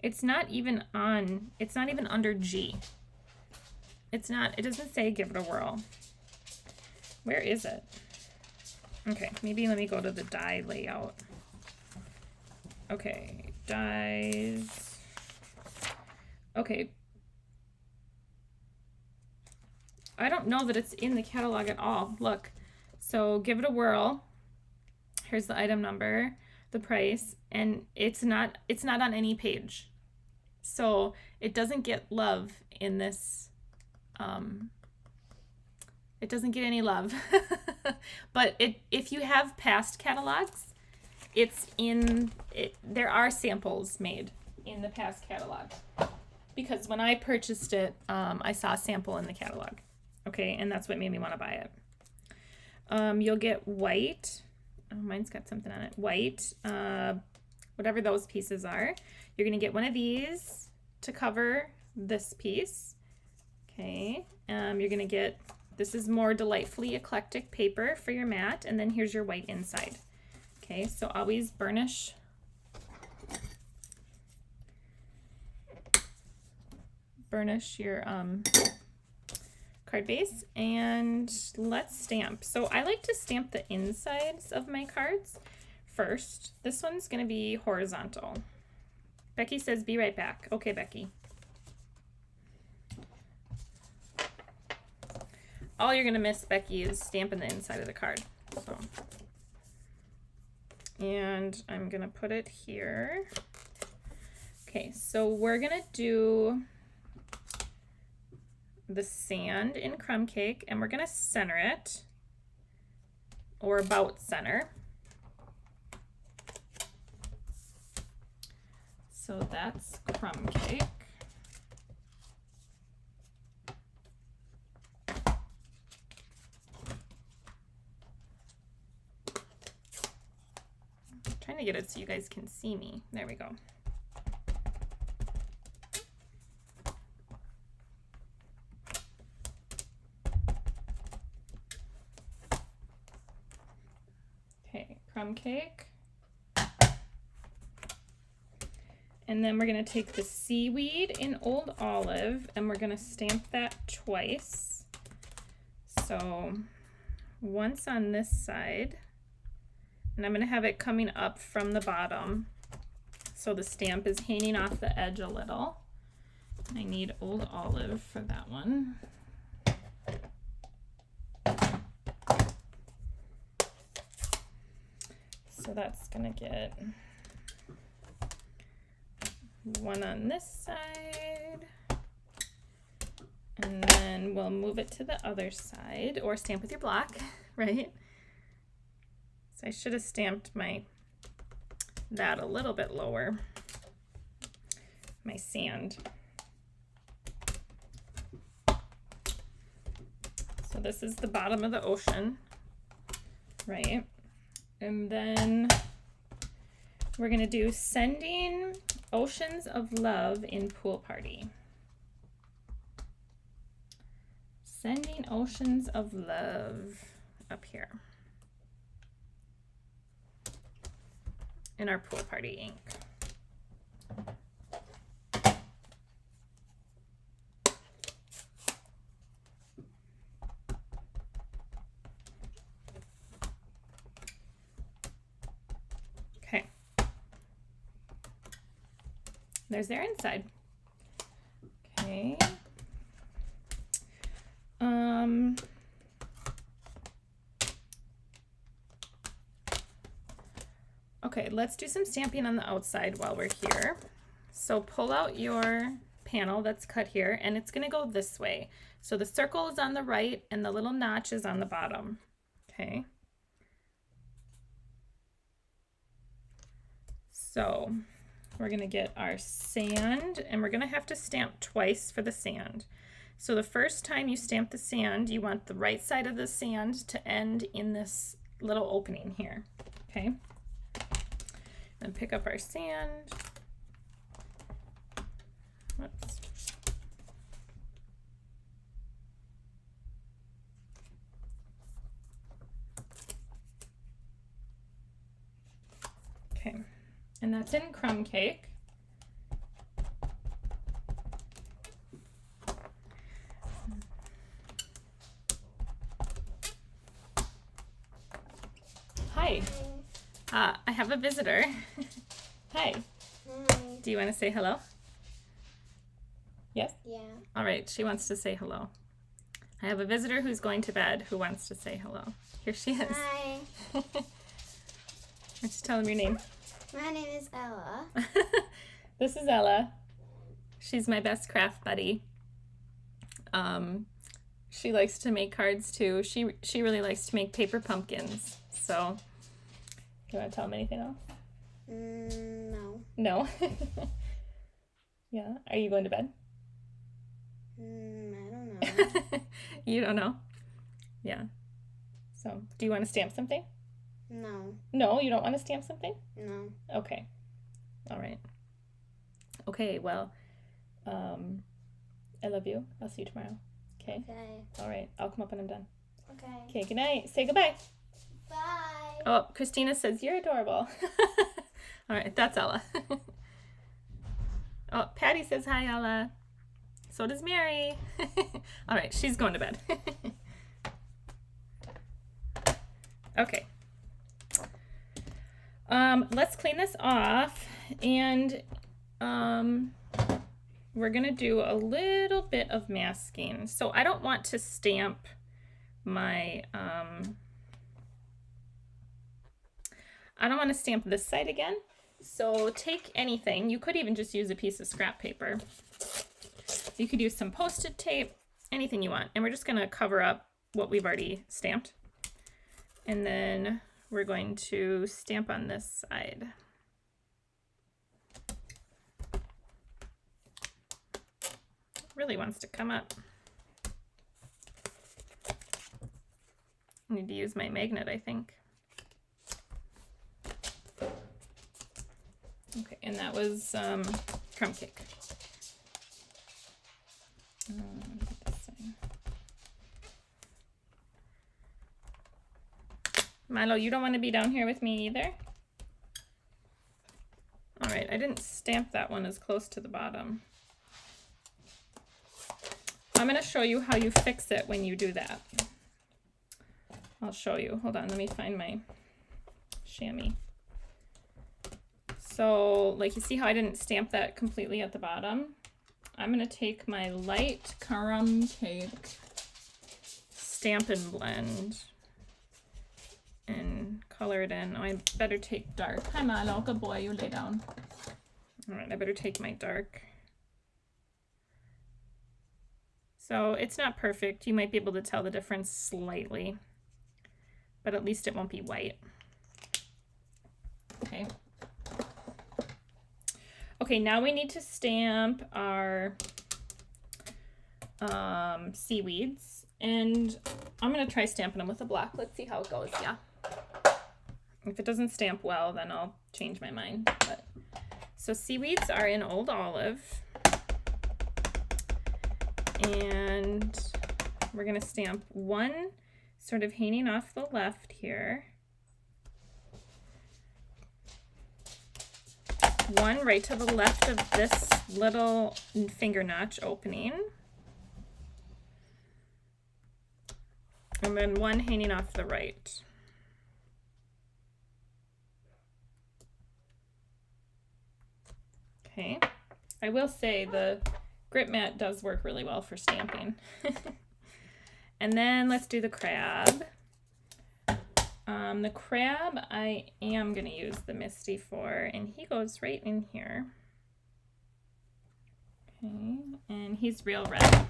It's not even under G. It doesn't say give it a whirl. Where is it? Okay, maybe let me go to the die layout. Okay, dies. Okay. I don't know that it's in the catalog at all. Look. So give it a whirl. Here's the item number, the price, and it's not on any page. So it doesn't get love in this. It doesn't get any love. But if you have past catalogs, there are samples made in the past catalog. Because when I purchased it, I saw a sample in the catalog. Okay, and that's what made me want to buy it. You'll get white. Oh, mine's got something on it. White, whatever those pieces are. You're going to get one of these to cover this piece. Okay, you're going to get, this is more delightfully eclectic paper for your mat, and then here's your white inside. Okay, so always burnish. Burnish your card base, and let's stamp. So I like to stamp the insides of my cards first. This one's going to be horizontal. Becky says be right back. Okay, Becky. All you're going to miss, Becky, is stamping the inside of the card. So, and I'm going to put it here. Okay, so we're going to do the sand in crumb cake, and we're going to center it, or about center. So that's crumb cake. I'm trying to get it so you guys can see me. There we go. Crumb cake. And then we're going to take the seaweed in Old Olive, and we're going to stamp that twice. So once on this side, and I'm going to have it coming up from the bottom, so the stamp is hanging off the edge a little. I need Old Olive for that one. So that's gonna get one on this side, and then we'll move it to the other side, or stamp with your block, right? So I should have stamped that a little bit lower, my sand. So this is the bottom of the ocean, right? And then we're going to do Sending Oceans of Love in Pool Party. Sending Oceans of Love up here in our Pool Party ink. There's their inside. Okay. Okay, let's do some stamping on the outside while we're here. So pull out your panel that's cut here, and it's gonna go this way. So the circle is on the right and the little notch is on the bottom. Okay. So we're going to get our sand, and we're going to have to stamp twice for the sand. So the first time you stamp the sand, you want the right side of the sand to end in this little opening here, okay? Then pick up our sand. Whoops. Okay, and that's in crumb cake. Hi. I have a visitor. Hi. Hi. Do you want to say hello? Yes? Yeah. All right, she wants to say hello. I have a visitor who's going to bed who wants to say hello. Here she is. Hi. Why don't you tell him your name? My name is Ella. This is Ella. She's my best craft buddy. She likes to make cards too. She really likes to make paper pumpkins. So, do you want to tell him anything else? No. No? Yeah. Are you going to bed? I don't know. You don't know? Yeah. So, do you want to stamp something? No. No, you don't want to stamp something? No. Okay. All right. Okay, well, I love you. I'll see you tomorrow. Okay? Okay. All right. I'll come up when I'm done. Okay. Okay, good night. Say goodbye. Bye. Oh, Christina says you're adorable. All right, that's Ella. Oh, Patty says hi, Ella. So does Mary. All right, she's going to bed. Okay. Let's clean this off, and we're gonna do a little bit of masking. So I don't want to stamp my I don't want to stamp this side again. So take anything. You could even just use a piece of scrap paper. You could use some Post-it tape, anything you want. And we're just going to cover up what we've already stamped. And then we're going to stamp on this side. Really wants to come up. I need to use my magnet, I think. Okay, and that was crumb cake. Get this thing. Milo, you don't want to be down here with me either? All right, I didn't stamp that one as close to the bottom. I'm going to show you how you fix it when you do that. I'll show you. Hold on, let me find my chamois. So, like, you see how I didn't stamp that completely at the bottom? I'm going to take my light crumb cake Stampin' Blend and color it in. Oh, I better take dark. Hi, Milo. Good boy. You lay down. All right, I better take my dark. So, it's not perfect. You might be able to tell the difference slightly, but at least it won't be white. Okay. Okay, now we need to stamp our seaweeds, and I'm going to try stamping them with a black. Let's see how it goes, yeah. If it doesn't stamp well, then I'll change my mind. But so seaweeds are in Old Olive, and we're going to stamp one sort of hanging off the left here. One right to the left of this little finger notch opening. And then one hanging off the right. Okay. I will say the grip mat does work really well for stamping. And then let's do the crab. The crab I am going to use the Misty for, and he goes right in here. Okay, and he's real red.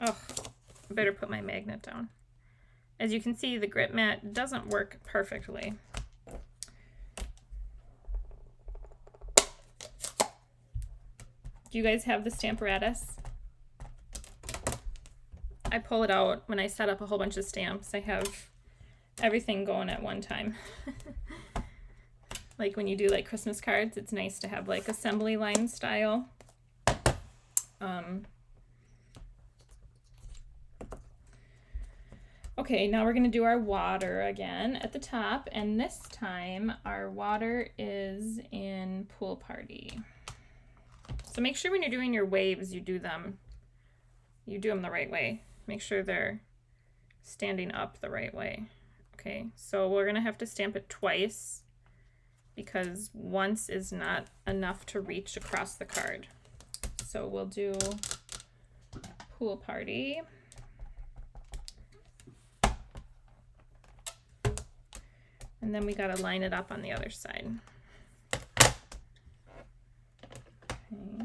Oh, I better put my magnet down. As you can see, the grip mat doesn't work perfectly. Do you guys have the Stamparatus? I pull it out when I set up a whole bunch of stamps. I have everything going at one time. Like when you do like Christmas cards, it's nice to have like assembly line style. Okay, now we're gonna do our water again at the top, and this time our water is in Pool Party. So make sure when you're doing your waves, you do them the right way. Make sure they're standing up the right way. Okay, so we're gonna have to stamp it twice because once is not enough to reach across the card. So we'll do Pool Party. And then we gotta line it up on the other side. Okay.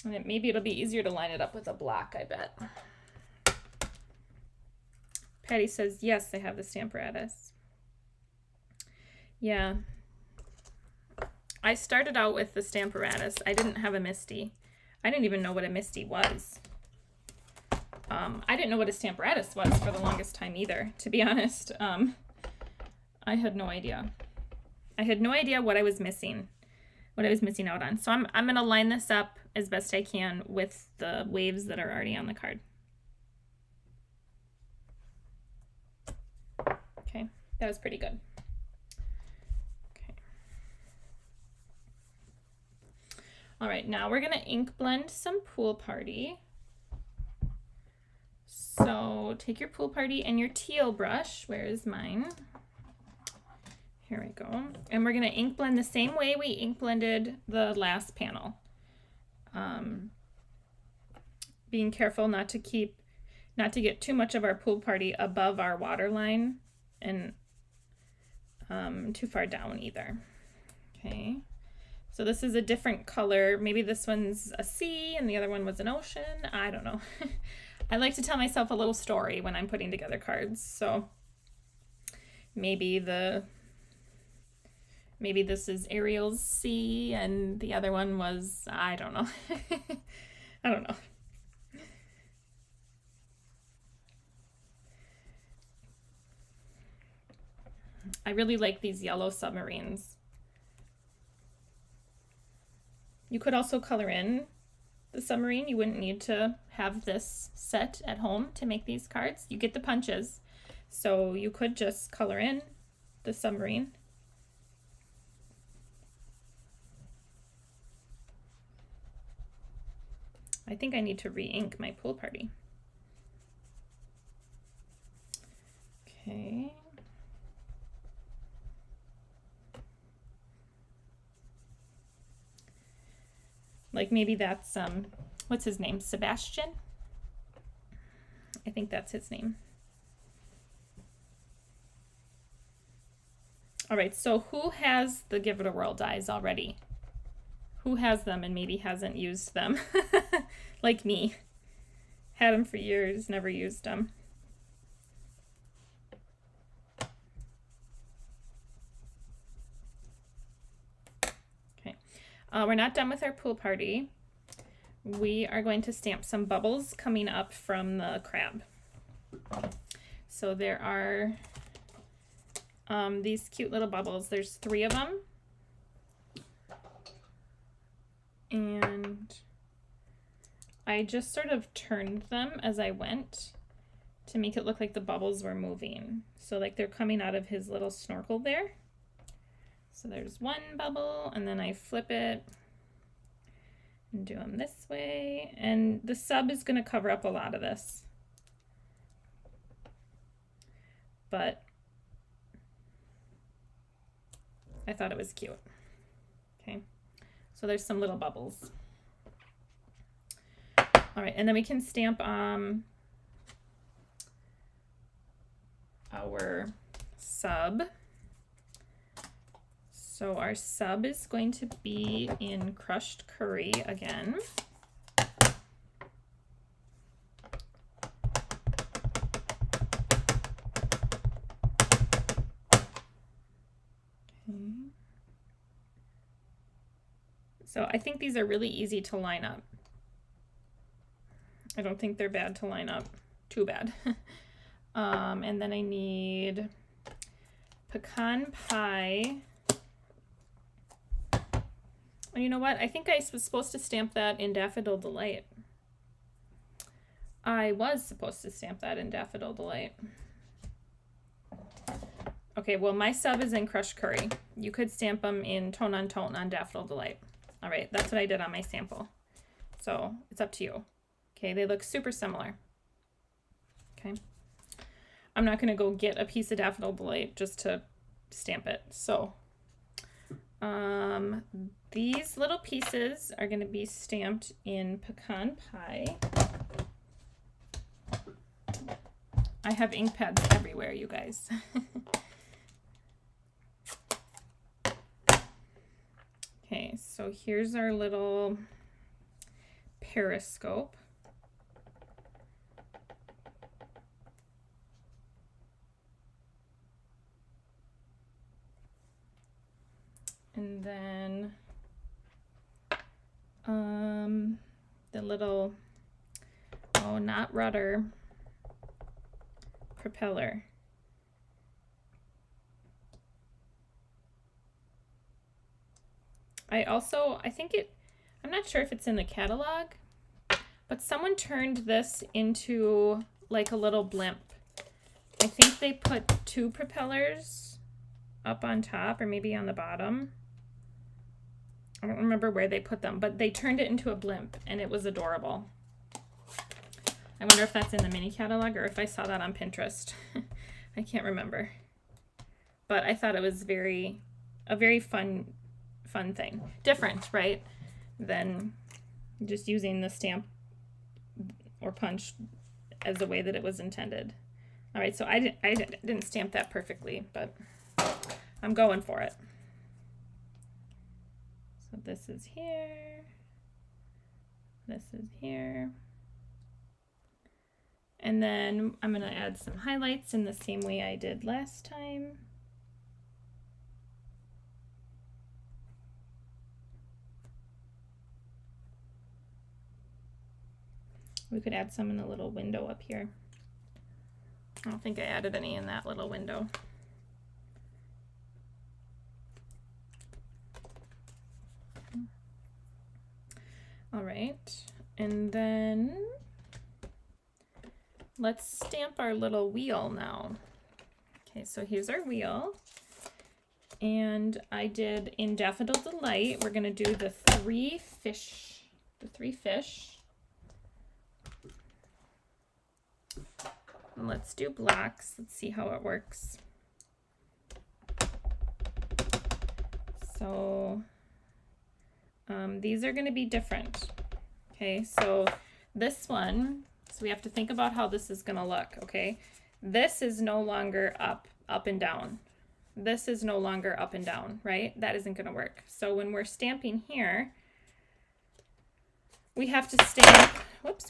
And maybe it'll be easier to line it up with a block, I bet. Patty says, yes, I have the Stamparatus. Yeah. I started out with the Stamparatus. I didn't have a Misty. I didn't even know what a Misty was. I didn't know what a Stamparatus was for the longest time either, to be honest. I had no idea. I had no idea what I was missing out on. So I'm going to line this up as best I can with the waves that are already on the card. Okay, that was pretty good. Okay. All right, now we're going to ink blend some Pool Party. So take your Pool Party and your teal brush. Where is mine? Here we go. And we're going to ink blend the same way we ink blended the last panel. Being careful not to get too much of our Pool Party above our water line and too far down either. Okay. So this is a different color. Maybe this one's a sea and the other one was an ocean. I don't know. I like to tell myself a little story when I'm putting together cards. So maybe this is Ariel's sea and the other one was, I don't know. I don't know. I really like these yellow submarines. You could also color in the submarine. You wouldn't need to have this set at home to make these cards. You get the punches, so you could just color in the submarine. I think I need to re-ink my Pool Party. Okay. Like maybe that's, what's his name? Sebastian? I think that's his name. All right, so who has the Give It a Whirl dies already? Who has them and maybe hasn't used them? Like me. Had them for years, never used them. Okay, we're not done with our Pool Party. We are going to stamp some bubbles coming up from the crab. So there are these cute little bubbles. There's 3 of them. And I just sort of turned them as I went to make it look like the bubbles were moving. So like they're coming out of his little snorkel there. So there's one bubble and then I flip it and do them this way. And the sub is going to cover up a lot of this. But I thought it was cute. Okay. So there's some little bubbles. All right, and then we can stamp our sub. So our sub is going to be in crushed curry again. So I think these are really easy to line up. I don't think they're bad to line up. Too bad. And then I need pecan pie. Oh, you know what? I think I was supposed to stamp that in Daffodil Delight. I was supposed to stamp that in Daffodil Delight. Okay, well, my sub is in Crushed Curry. You could stamp them in Tone on Daffodil Delight. All right, that's what I did on my sample. So it's up to you. Okay, they look super similar. Okay. I'm not going to go get a piece of Daffodil Delight just to stamp it. So these little pieces are going to be stamped in Pecan Pie. I have ink pads everywhere, you guys. Okay, so here's our little periscope. And then the little, oh, not rudder, propeller. I think I'm not sure if it's in the catalog, but someone turned this into like a little blimp. I think they put 2 propellers up on top or maybe on the bottom. I don't remember where they put them, but they turned it into a blimp and it was adorable. I wonder if that's in the mini catalog or if I saw that on Pinterest. I can't remember. But I thought it was a very fun thing. Different, right? Than just using the stamp or punch as the way that it was intended. All right, so I didn't stamp that perfectly, but I'm going for it. So this is here. This is here. And then I'm going to add some highlights in the same way I did last time. We could add some in the little window up here. I don't think I added any in that little window. All right, and then let's stamp our little wheel now. Okay, so here's our wheel. And I did in Daffodil Delight, we're gonna do the three fish. And let's do blocks. Let's see how it works. So these are going to be different. Okay, so this one, so we have to think about how this is going to look. Okay, this is no longer up and down. This is no longer up and down, right? That isn't going to work. So when we're stamping here, we have to stamp,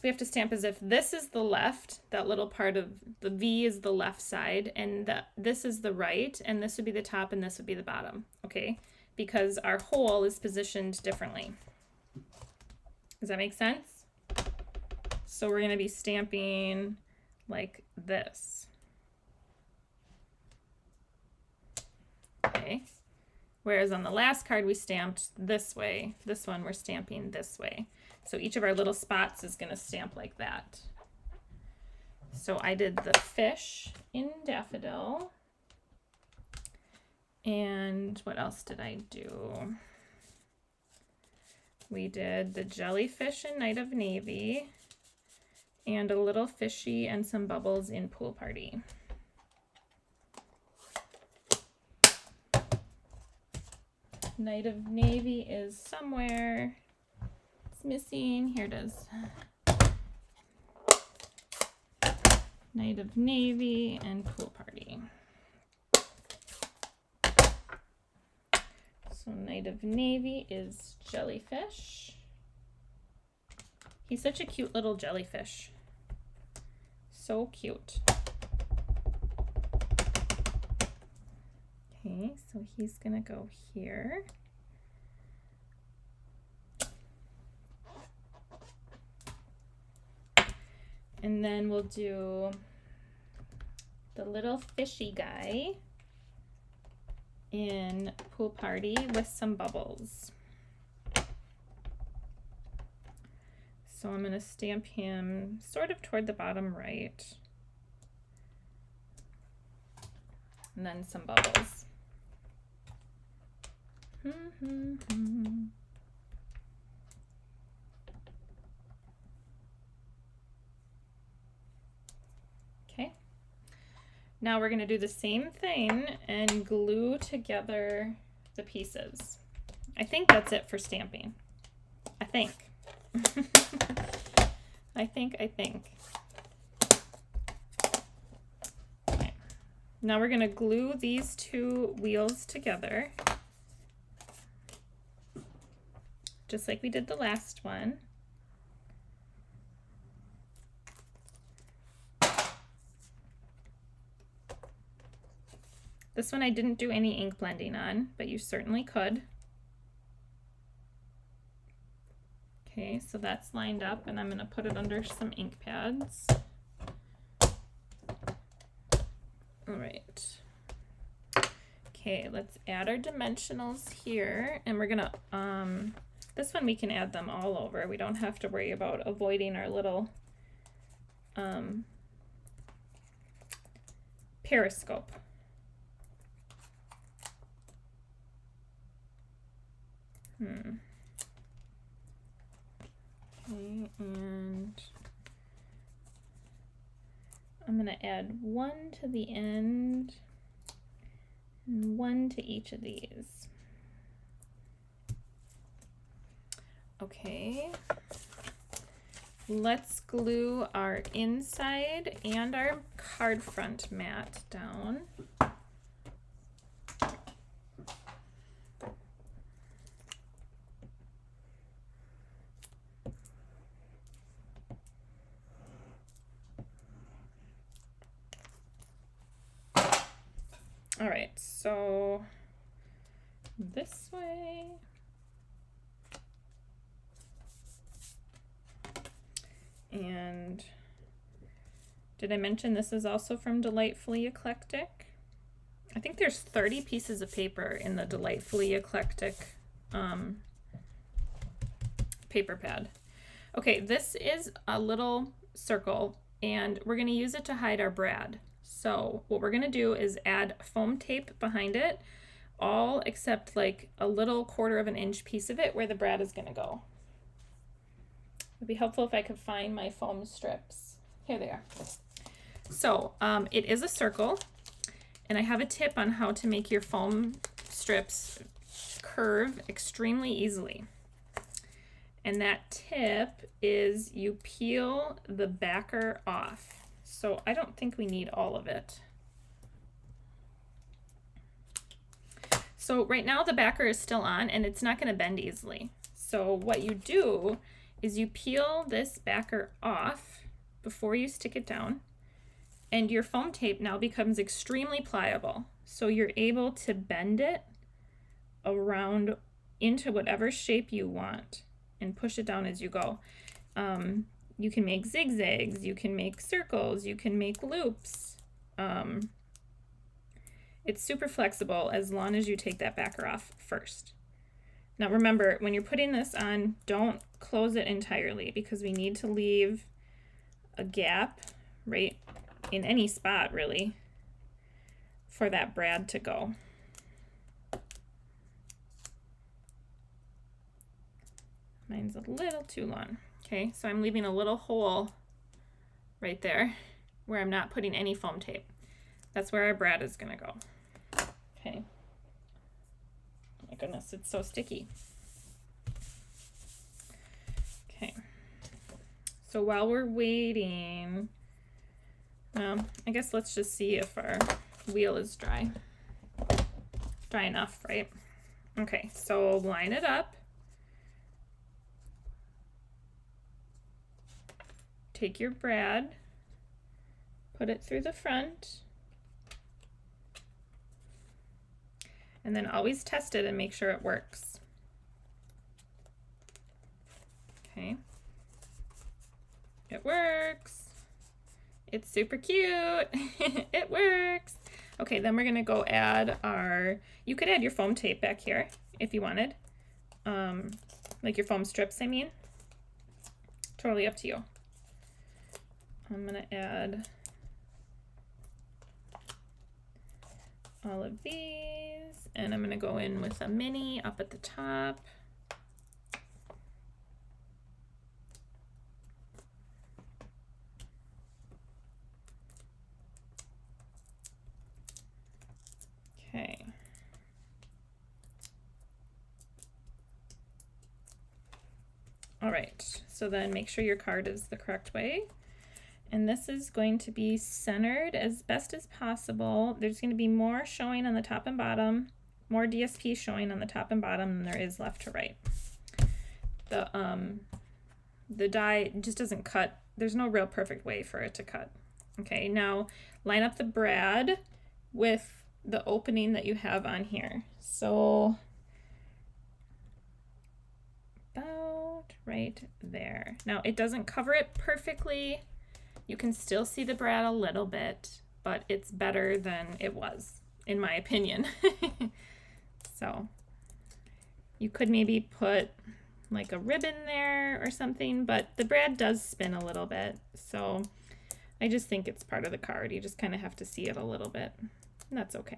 we have to stamp as if this is the left, that little part of the V is the left side, and this is the right, and this would be the top, and this would be the bottom, okay? Because our hole is positioned differently. Does that make sense? So we're gonna be stamping like this. Okay. Whereas on the last card we stamped this way, this one we're stamping this way. So each of our little spots is going to stamp like that. So I did the fish in Daffodil. And what else did I do? We did the jellyfish in Night of Navy and a little fishy and some bubbles in Pool Party. Night of Navy is somewhere. It's missing. Here it is. Night of Navy and Pool Party. So Night of Navy is jellyfish. He's such a cute little jellyfish. So cute. Okay, so he's gonna go here. And then we'll do the little fishy guy in Pool Party with some bubbles. So I'm going to stamp him sort of toward the bottom right. And then some bubbles. Okay. Now we're going to do the same thing and glue together the pieces. I think that's it for stamping. I think. I think. Okay. Now we're going to glue these two wheels together, just like we did the last one. This one I didn't do any ink blending on, but you certainly could. Okay, so that's lined up, and I'm going to put it under some ink pads. All right. Okay, let's add our dimensionals here, and we're gonna, this one we can add them all over. We don't have to worry about avoiding our little periscope. Okay, and I'm going to add one to the end and one to each of these. Okay, let's glue our inside and our card front mat down. All right, so this way. And did I mention this is also from Delightfully Eclectic? I think there's 30 pieces of paper in the Delightfully Eclectic paper pad. Okay, this is a little circle, and we're going to use it to hide our brad. So what we're going to do is add foam tape behind it, all except like a little 1/4 of an inch piece of it where the brad is going to go. It'd be helpful if I could find my foam strips. Here they are. So it is a circle, and I have a tip on how to make your foam strips curve extremely easily. And that tip is you peel the backer off. So I don't think we need all of it. So right now the backer is still on, and it's not going to bend easily. So what you do is you peel this backer off before you stick it down, and your foam tape now becomes extremely pliable. So you're able to bend it around into whatever shape you want and push it down as you go. You can make zigzags, you can make circles, you can make loops. It's super flexible as long as you take that backer off first. Now remember, when you're putting this on, don't close it entirely because we need to leave a gap right in any spot really for that brad to go. Mine's a little too long. Okay, so I'm leaving a little hole right there where I'm not putting any foam tape. That's where our brad is gonna go. Okay. Oh my goodness, it's so sticky. Okay. So while we're waiting, I guess let's just see if our wheel is dry. Dry enough, right? Okay, so line it up. Take your brad, put it through the front, and then always test it and make sure it works. Okay, it works. It's super cute. It works. Okay, then we're gonna go add you could add your foam tape back here if you wanted. Like your foam strips, I mean. Totally up to you. I'm gonna add all of these, and I'm gonna go in with a mini up at the top. Okay. All right, so then make sure your card is the correct way. And this is going to be centered as best as possible. There's going to be more showing on the top and bottom, more DSP showing on the top and bottom than there is left to right. The die just doesn't cut. There's no real perfect way for it to cut. Okay, now line up the brad with the opening that you have on here. So about right there. Now it doesn't cover it perfectly. You can still see the brad a little bit, but it's better than it was, in my opinion. So you could maybe put like a ribbon there or something, but the brad does spin a little bit. So I just think it's part of the card. You just kind of have to see it a little bit. And that's okay.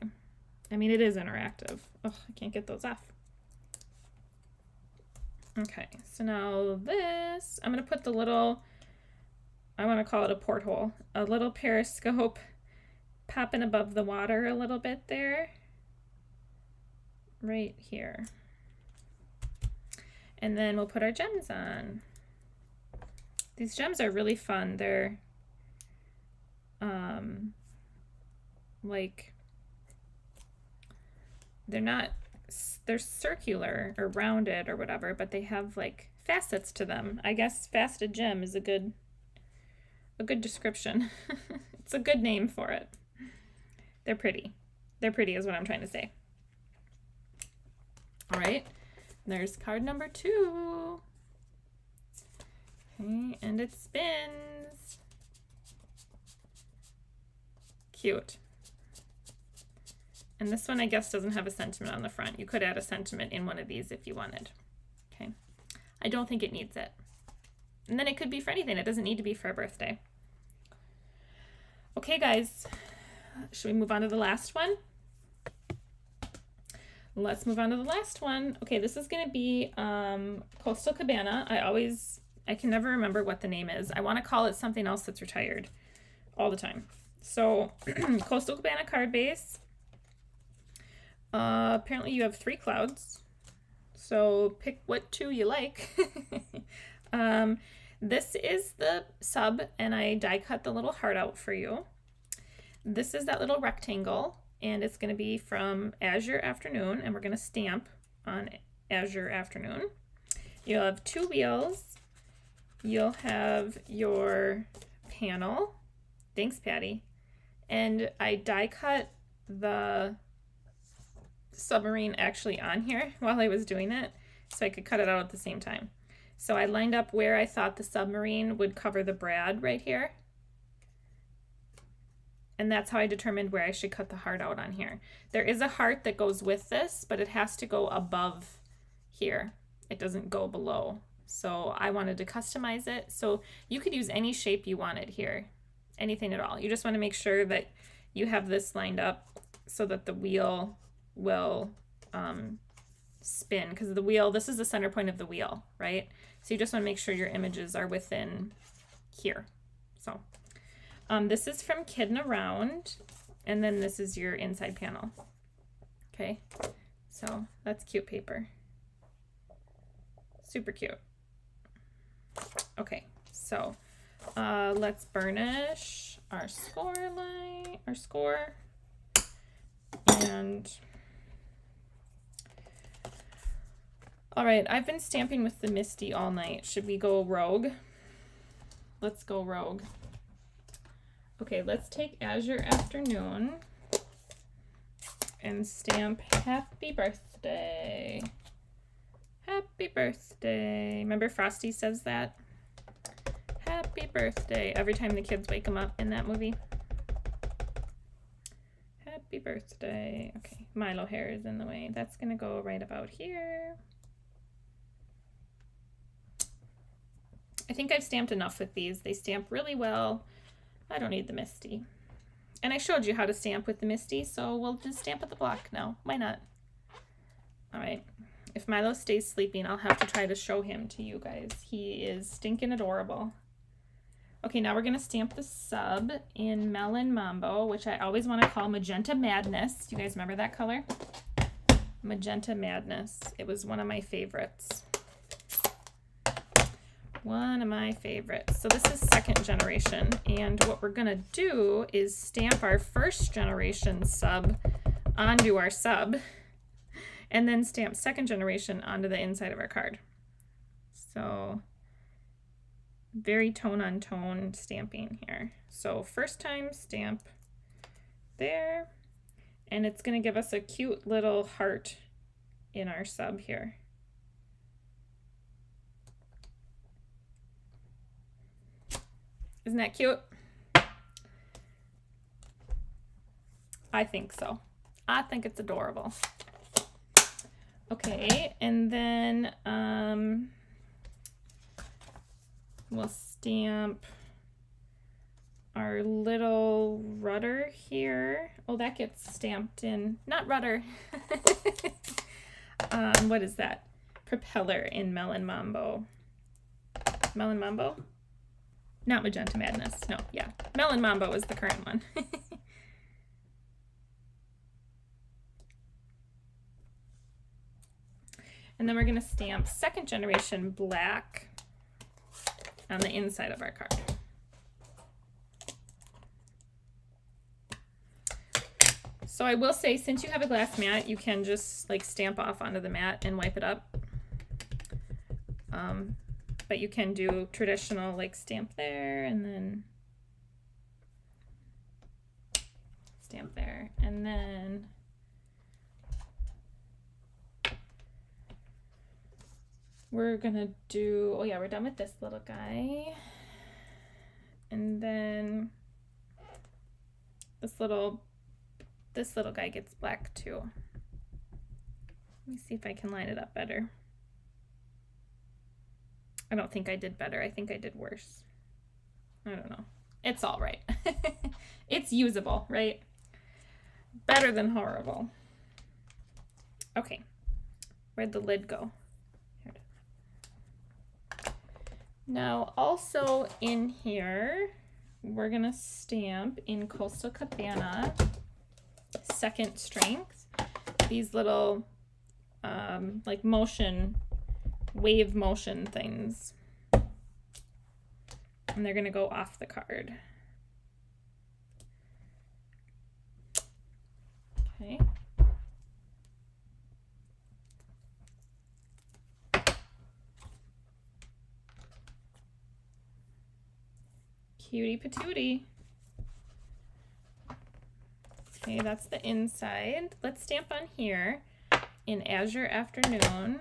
I mean, it is interactive. Oh, I can't get those off. Okay, so now this, I'm going to put the little, I want to call it a porthole, a little periscope popping above the water a little bit there, right here. And then we'll put our gems on. These gems are really fun. They're like, they're circular or rounded or whatever, but they have like facets to them. I guess faceted gem is a good description. It's a good name for it. They're pretty. They're pretty is what I'm trying to say. All right, there's card number 2. Okay, and it spins. Cute. And this one, I guess, doesn't have a sentiment on the front. You could add a sentiment in one of these if you wanted. Okay. I don't think it needs it. And then it could be for anything. It doesn't need to be for a birthday. Okay, guys. Should we move on to the last one? Let's move on to the last one. Okay, this is going to be Coastal Cabana. I can never remember what the name is. I want to call it something else that's retired all the time. So, Coastal Cabana card base. Apparently you have 3 clouds, so pick what 2 you like. This is the sub, and I die cut the little heart out for you. This is that little rectangle, and it's going to be from Azure Afternoon, and we're going to stamp on Azure Afternoon. You'll have 2 wheels. You'll have your panel. Thanks, Patty. And I die cut the submarine actually on here while I was doing it, so I could cut it out at the same time. So I lined up where I thought the submarine would cover the brad right here, and that's how I determined where I should cut the heart out on here. There is a heart that goes with this, but it has to go above here. It doesn't go below. So I wanted to customize it. So you could use any shape you wanted here, anything at all. You just want to make sure that you have this lined up so that the wheel will spin, because the wheel, this is the center point of the wheel, right? So you just want to make sure your images are within here. So this is from Kiddin' Around, and then this is your inside panel. Okay, so that's cute paper. Super cute. Okay, so let's burnish our score line, our score, and all right, I've been stamping with the Misty all night. Should we go rogue? Let's go rogue. Okay, let's take Azure Afternoon and stamp Happy Birthday. Happy birthday. Remember Frosty says that? Happy Happy birthday every time the kids wake him up in that movie. Happy birthday. Okay, Milo hair is in the way. That's gonna go right about here. I think I've stamped enough with these. They stamp really well. I don't need the Misty. And I showed you how to stamp with the Misty, so we'll just stamp at the block now. Why not? All right. If Milo stays sleeping, I'll have to try to show him to you guys. He is stinking adorable. Okay, now we're gonna stamp the sub in Melon Mambo, which I always want to call Magenta Madness. Do you guys remember that color? Magenta Madness. It was one of my favorites. One of my favorites. So this is second generation, and what we're gonna do is stamp our first generation sub onto our sub, and then stamp second generation onto the inside of our card. So very tone on tone stamping here. So first time stamp there, and it's gonna give us a cute little heart in our sub here. Isn't that cute? I think so. I think it's adorable. Okay, and then we'll stamp our little rudder here. Oh, that gets stamped in, not rudder. What is that? Propeller in Melon Mambo. Melon Mambo? Not Magenta Madness. No, yeah. Melon Mambo is the current one. And then we're going to stamp second generation black on the inside of our card. So I will say, since you have a glass mat, you can just like stamp off onto the mat and wipe it up. But you can do traditional like stamp there and then stamp there, and then we're gonna do, oh yeah, we're done with this little guy, and then this little guy gets black too. Let me see if I can line it up better. I don't think I did better. I think I did worse. I don't know. It's all right. It's usable, right? Better than horrible. Okay. Where'd the lid go? Here it is. Now, also in here, we're going to stamp in Coastal Cabana second strength these little like wave motion things, and they're going to go off the card. Okay. Cutie patootie. Okay, that's the inside. Let's stamp on here in Azure Afternoon.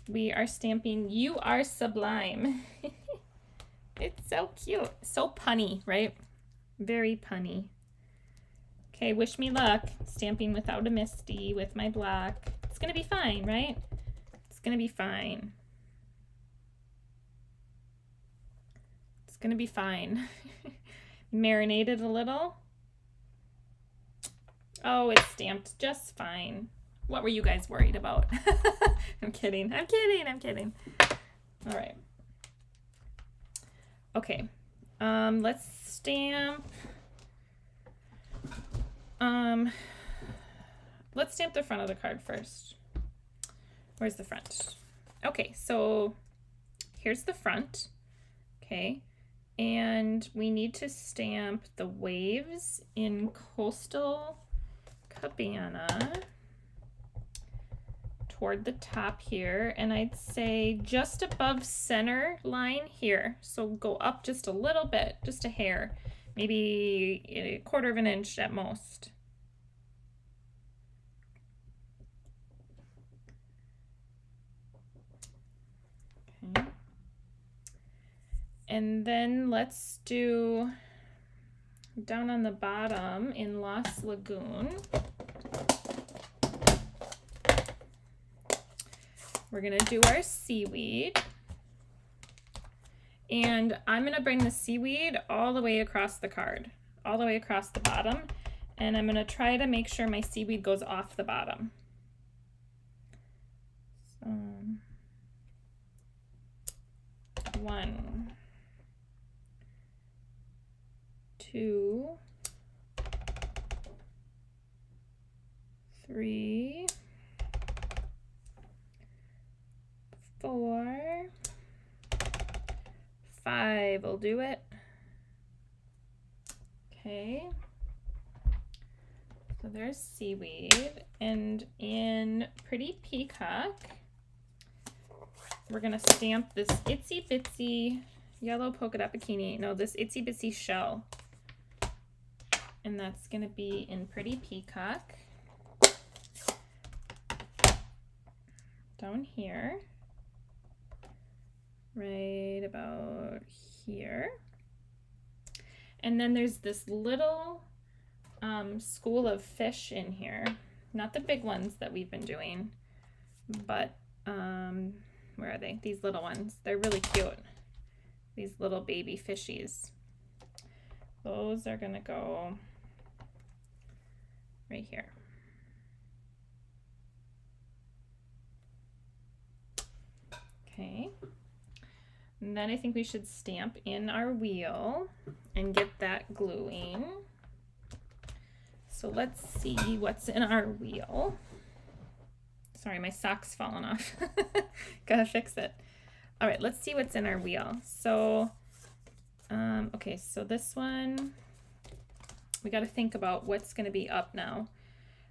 We are stamping "You Are Sublime." It's so cute. So punny, right? Very punny. Okay, wish me luck. Stamping without a Misty with my block. It's gonna be fine, right? It's gonna be fine. It's gonna be fine. Marinated a little. Oh, it's stamped just fine. What were you guys worried about? I'm kidding. I'm kidding. I'm kidding. All right. Okay. Let's stamp. Let's stamp the front of the card first. Where's the front? Okay, so here's the front. Okay. And we need to stamp the waves in Coastal Cabana toward the top here, and I'd say just above center line here. So go up just a little bit, just a hair, maybe a quarter of an inch at most. Okay. And then let's do down on the bottom in Lost Lagoon. We're gonna do our seaweed. And I'm gonna bring the seaweed all the way across the card, all the way across the bottom. And I'm gonna try to make sure my seaweed goes off the bottom. So, 1, 2, 3, 4, 5 will do it. Okay. So there's seaweed, and in Pretty Peacock, we're gonna stamp this itsy bitsy yellow polka dot bikini. No, this itsy bitsy shell. And that's gonna be in Pretty Peacock. Down here. Right about here. And then there's this little school of fish in here. Not the big ones that we've been doing, but where are they? These little ones. They're really cute. These little baby fishies. Those are gonna go right here. Okay. And then I think we should stamp in our wheel and get that gluing. So let's see what's in our wheel. Sorry, my sock's fallen off. Gotta fix it. All right, let's see what's in our wheel. So, okay, so this one, we gotta think about what's gonna be up now.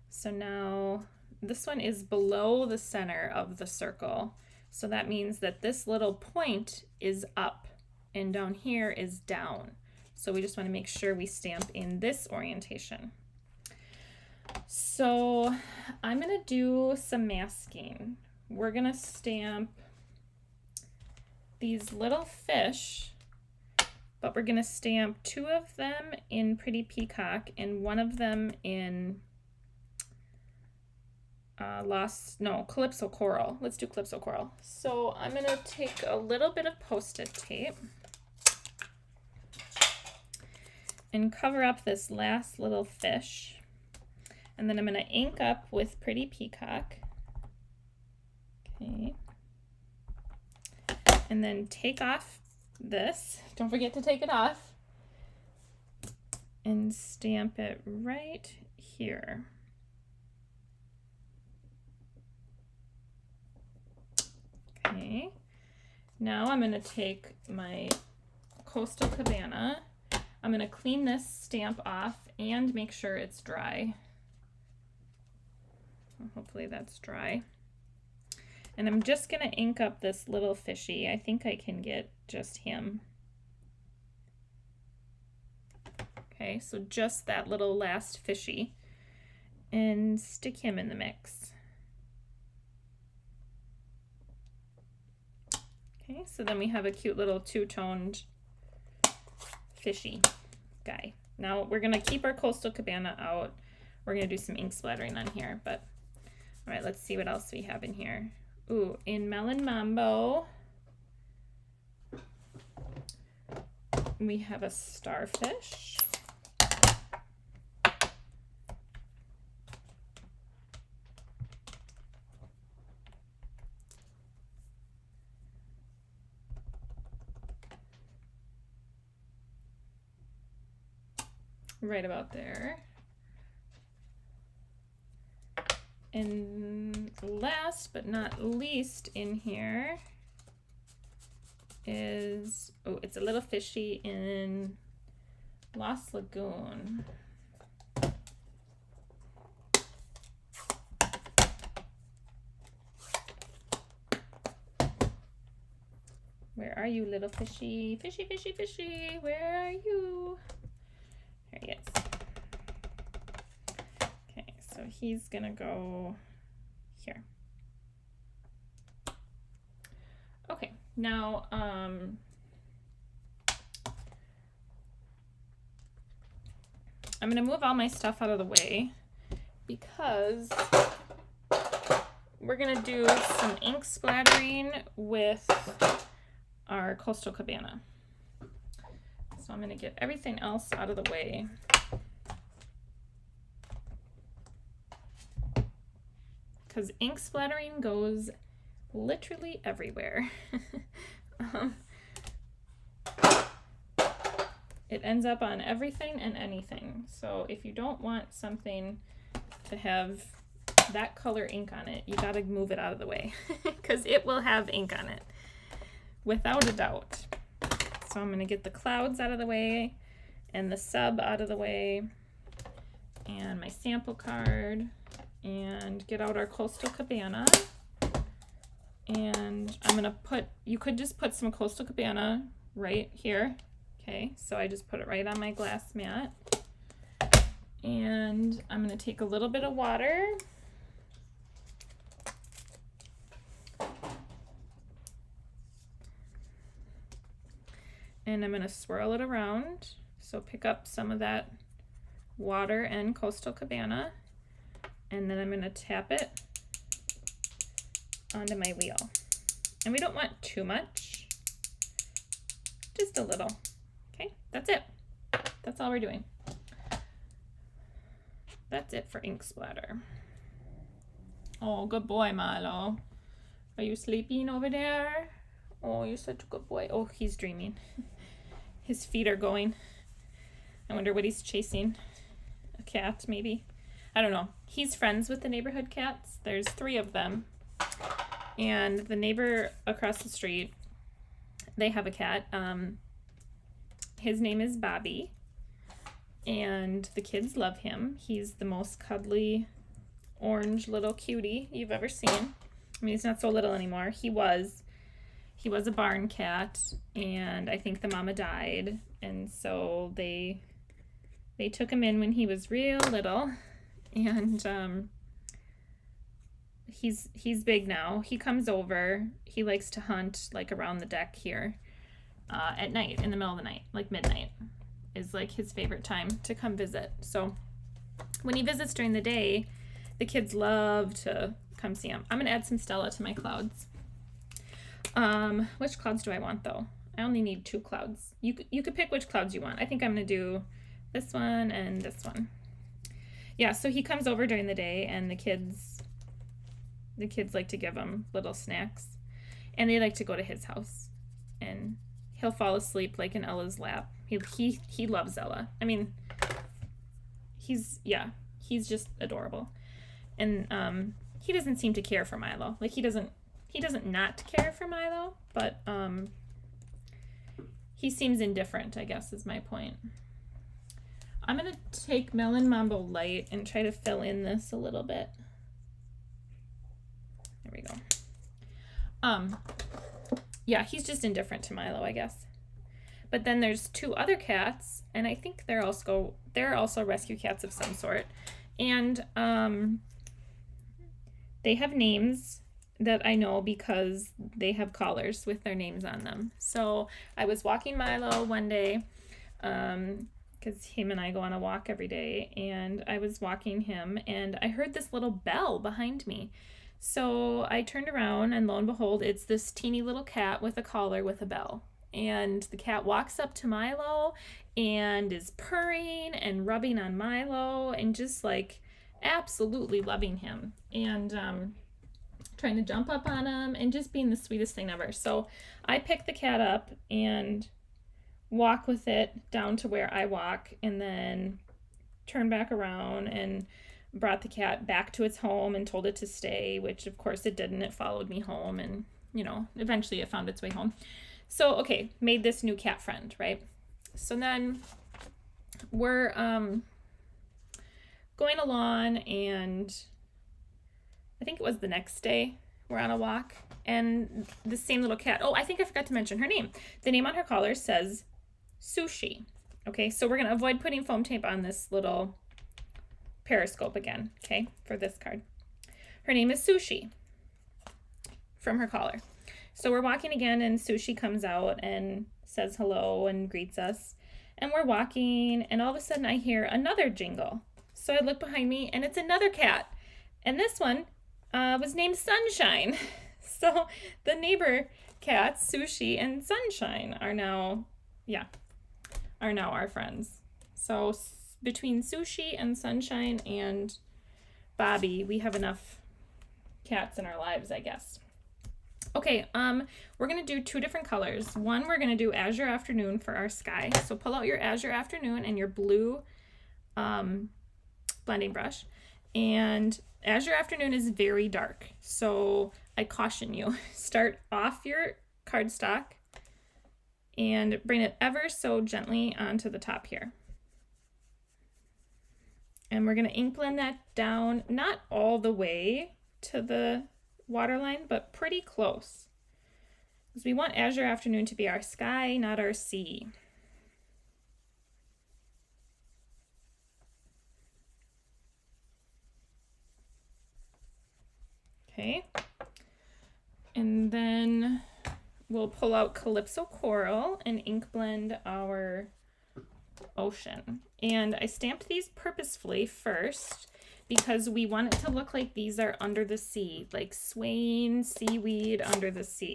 So now this one is below the center of the circle. So that means that this little point is up and down here is down. So we just want to make sure we stamp in this orientation. So I'm going to do some masking. We're going to stamp these little fish, but we're going to stamp 2 of them in Pretty Peacock and 1 of them in Calypso Coral. Let's do Calypso Coral. So I'm going to take a little bit of Post-it tape and cover up this last little fish. And then I'm going to ink up with Pretty Peacock. Okay. And then take off this. Don't forget to take it off. And stamp it right here. Okay, now I'm going to take my Coastal Cabana. I'm going to clean this stamp off and make sure it's dry. Hopefully that's dry. And I'm just going to ink up this little fishy. I think I can get just him. Okay, so just that little last fishy. And stick him in the mix. Okay, so then we have a cute little 2-toned fishy guy. Now we're gonna keep our Coastal Cabana out. We're gonna do some ink splattering on here, but all right, let's see what else we have in here. Ooh, in Melon Mambo, we have a starfish. Right about there. And last but not least in here is, oh, it's a little fishy in Lost Lagoon. Where are you, little fishy? Fishy, fishy, fishy, where are you? There he is. Okay, so he's gonna go here. Okay, now I'm going to move all my stuff out of the way because we're going to do some ink splattering with our Coastal Cabana. So I'm going to get everything else out of the way. Because ink splattering goes literally everywhere. It ends up on everything and anything. So if you don't want something to have that color ink on it, you gotta move it out of the way because it will have ink on it, without a doubt. So I'm gonna get the clouds out of the way and the sub out of the way and my sample card and get out our Coastal Cabana. And I'm gonna put, you could just put some Coastal Cabana right here. Okay, so I just put it right on my glass mat. And I'm gonna take a little bit of water. And I'm gonna swirl it around. So pick up some of that water and Coastal Cabana. And then I'm gonna tap it onto my wheel. And we don't want too much, just a little. Okay, that's it. That's all we're doing. That's it for ink splatter. Oh, good boy, Milo. Are you sleeping over there? Oh, you're such a good boy. Oh, he's dreaming. His feet are going. I wonder what he's chasing. A cat, maybe? I don't know. He's friends with the neighborhood cats. There's 3 of them. And the neighbor across the street, they have a cat. His name is Bobby, and the kids love him. He's the most cuddly orange little cutie you've ever seen. I mean, he's not so little anymore. He was a barn cat, and I think the mama died, and so they took him in when he was real little, and he's big now. He comes over. He likes to hunt like around the deck here. At night, in the middle of the night, like midnight, is like his favorite time to come visit. So when he visits during the day, the kids love to come see him. I'm gonna add some Stella to my clouds. Which clouds do I want though? I only need 2 clouds. You could pick which clouds you want. I think I'm gonna do this one and this one. Yeah, so he comes over during the day, and the kids like to give him little snacks, and they like to go to his house, and he'll fall asleep like in Ella's lap. He loves Ella. I mean, he's just adorable. And he doesn't seem to care for Milo. Like he doesn't not care for Milo, but he seems indifferent, I guess is my point. I'm gonna take Melon Mambo Light and try to fill in this a little bit. There we go. Yeah, he's just indifferent to Milo, I guess. But then there's 2 other cats, and I think they're also rescue cats of some sort. And they have names that I know because they have collars with their names on them. So I was walking Milo one day, because him and I go on a walk every day, and I was walking him, and I heard this little bell behind me. So I turned around, and lo and behold, it's this teeny little cat with a collar with a bell. And the cat walks up to Milo and is purring and rubbing on Milo and just like absolutely loving him and trying to jump up on him and just being the sweetest thing ever. So I pick the cat up and walk with it down to where I walk, and then turn back around and brought the cat back to its home and told it to stay, which of course it didn't. It followed me home, and eventually it found its way home. So okay, made this new cat friend, right? So then we're going along, and I think it was the next day we're on a walk, and the same little cat, oh, I think I forgot to mention her name. The name on her collar says Sushi. Okay, so we're gonna avoid putting foam tape on this little periscope again, okay, for this card. Her name is Sushi from her collar. So we're walking again, and Sushi comes out and says hello and greets us. and we're walking, and all of a sudden I hear another jingle. So I look behind me, and it's another cat. And this one was named Sunshine. So the neighbor cats, Sushi and Sunshine, are now our friends. So between Sushi and Sunshine and Bobby, we have enough cats in our lives, I guess. Okay, we're gonna do two different colors. One, we're gonna do Azure Afternoon for our sky. So pull out your Azure Afternoon and your blue blending brush. And Azure Afternoon is very dark, so I caution you, start off your cardstock and bring it ever so gently onto the top here. And we're gonna ink blend that down, not all the way to the waterline, but pretty close. Because we want Azure Afternoon to be our sky, not our sea. Okay. And then we'll pull out Calypso Coral and ink blend our ocean. And I stamped these purposefully first because we want it to look like these are under the sea, like swaying seaweed under the sea.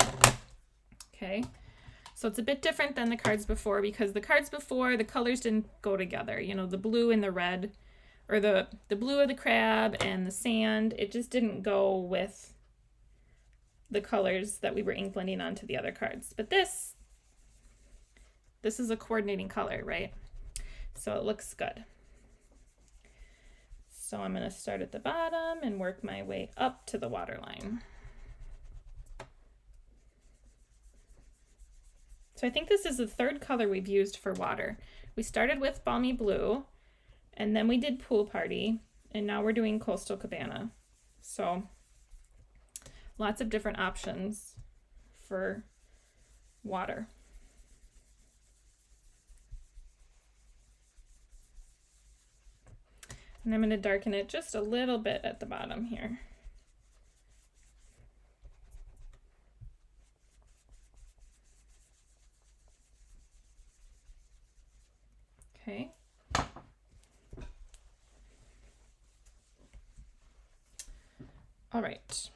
Okay, so it's a bit different than the cards before, because the cards before, the colors didn't go together. You know, the blue and the red, or the blue of the crab and the sand, it just didn't go with the colors that we were ink blending onto the other cards. But this is a coordinating color, right? So it looks good. So I'm going to start at the bottom and work my way up to the waterline. So I think this is the third color we've used for water. We started with Balmy Blue, and then we did Pool Party, and now we're doing Coastal Cabana. So lots of different options for water. And I'm going to darken it just a little bit at the bottom here. Okay. All right.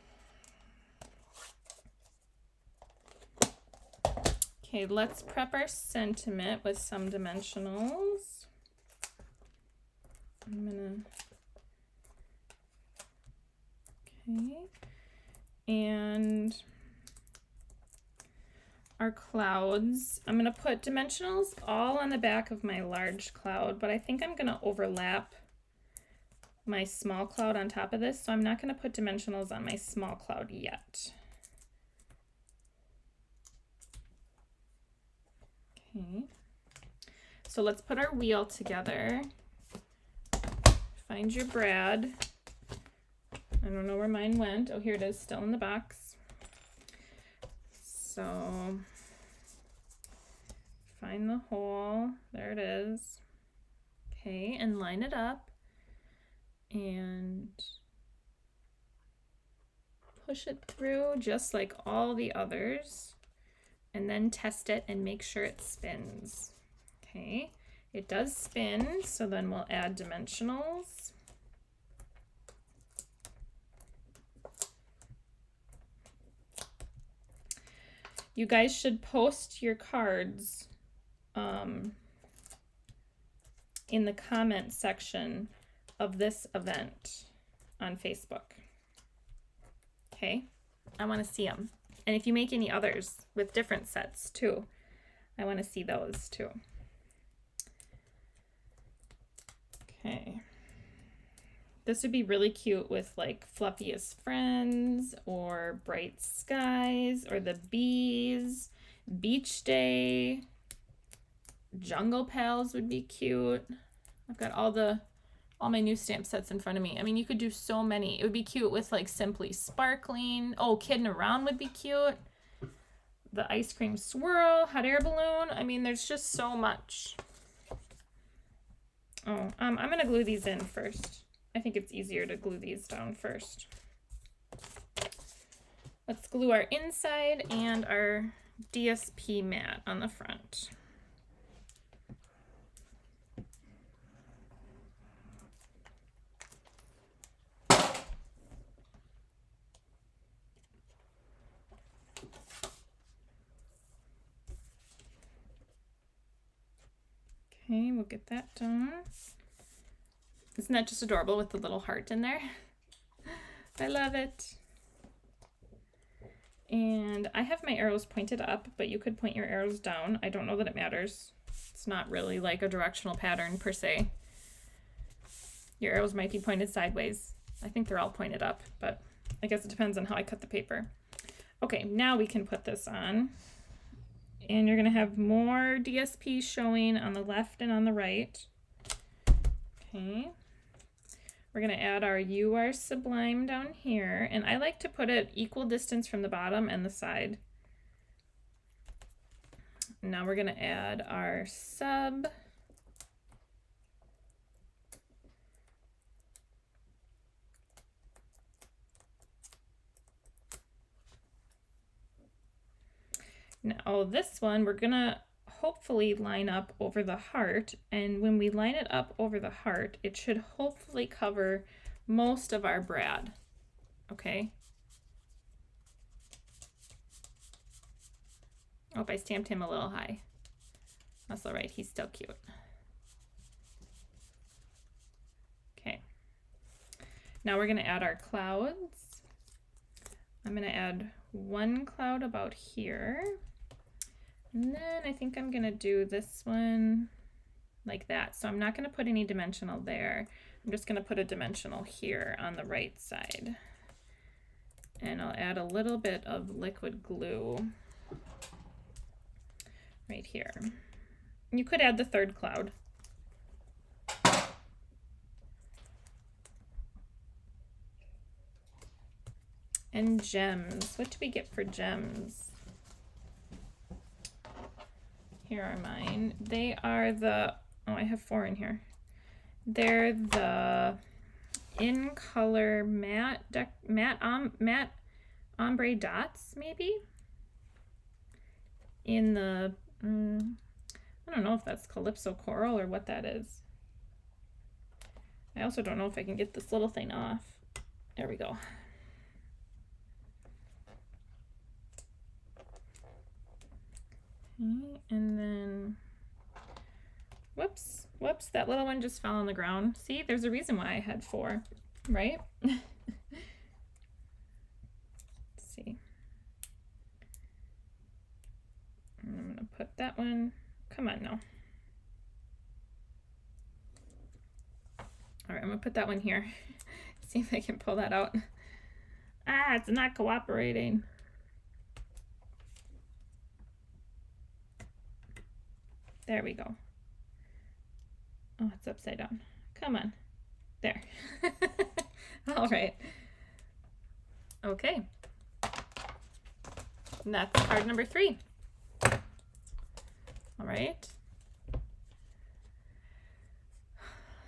Okay, let's prep our sentiment with some dimensionals. Okay, and our clouds, I'm gonna put dimensionals all on the back of my large cloud, but I think I'm gonna overlap my small cloud on top of this, so I'm not gonna put dimensionals on my small cloud yet. Okay, so let's put our wheel together. Find your brad. I don't know where mine went. Oh, here it is, still in the box. So find the hole. There it is. Okay, and line it up and push it through just like all the others, and then test it and make sure it spins. Okay, it does spin, so then we'll add dimensionals. You guys should post your cards in the comment section of this event on Facebook. Okay, I want to see them. And if you make any others with different sets too, I want to see those too. Okay. This would be really cute with like Fluffiest Friends or Bright Skies or the Bees, Beach Day, Jungle Pals would be cute. I've got all my new stamp sets in front of me. I mean, you could do so many. It would be cute with like Simply Sparkling. Oh, Kiddin' Around would be cute. The Ice Cream Swirl, Hot Air Balloon. I mean, there's just so much. Oh, I'm gonna glue these in first. I think it's easier to glue these down first. Let's glue our inside and our DSP mat on the front. Okay, we'll get that done. Isn't that just adorable with the little heart in there? I love it. And I have my arrows pointed up, but you could point your arrows down. I don't know that it matters. It's not really like a directional pattern per se. Your arrows might be pointed sideways. I think they're all pointed up, but I guess it depends on how I cut the paper. Okay, now we can put this on. And you're gonna have more DSP showing on the left and on the right. Okay. We're gonna add our You Are Sublime down here. And I like to put it equal distance from the bottom and the side. Now we're gonna add our sub. Now this one, we're gonna hopefully line up over the heart, and when we line it up over the heart, it should hopefully cover most of our brad, okay? Oh, I stamped him a little high. That's all right, he's still cute. Okay, now we're gonna add our clouds. I'm gonna add one cloud about here. And then I think I'm gonna do this one like that. So I'm not gonna put any dimensional there. I'm just gonna put a dimensional here on the right side. And I'll add a little bit of liquid glue right here. You could add the third cloud. And gems. What do we get for gems? Here are mine. They are the, oh, I have 4 in here. They're the In Color matte ombre dots, maybe? In the, I don't know if that's Calypso Coral or what that is. I also don't know if I can get this little thing off. There we go. Okay, and then, whoops, that little one just fell on the ground. See, there's a reason why I had 4, right? Let's see. And I'm gonna put that one, come on now. All right, I'm gonna put that one here. See if I can pull that out. Ah, it's not cooperating. There we go. Oh, it's upside down. Come on. There. All right. Okay. And that's card number 3. All right.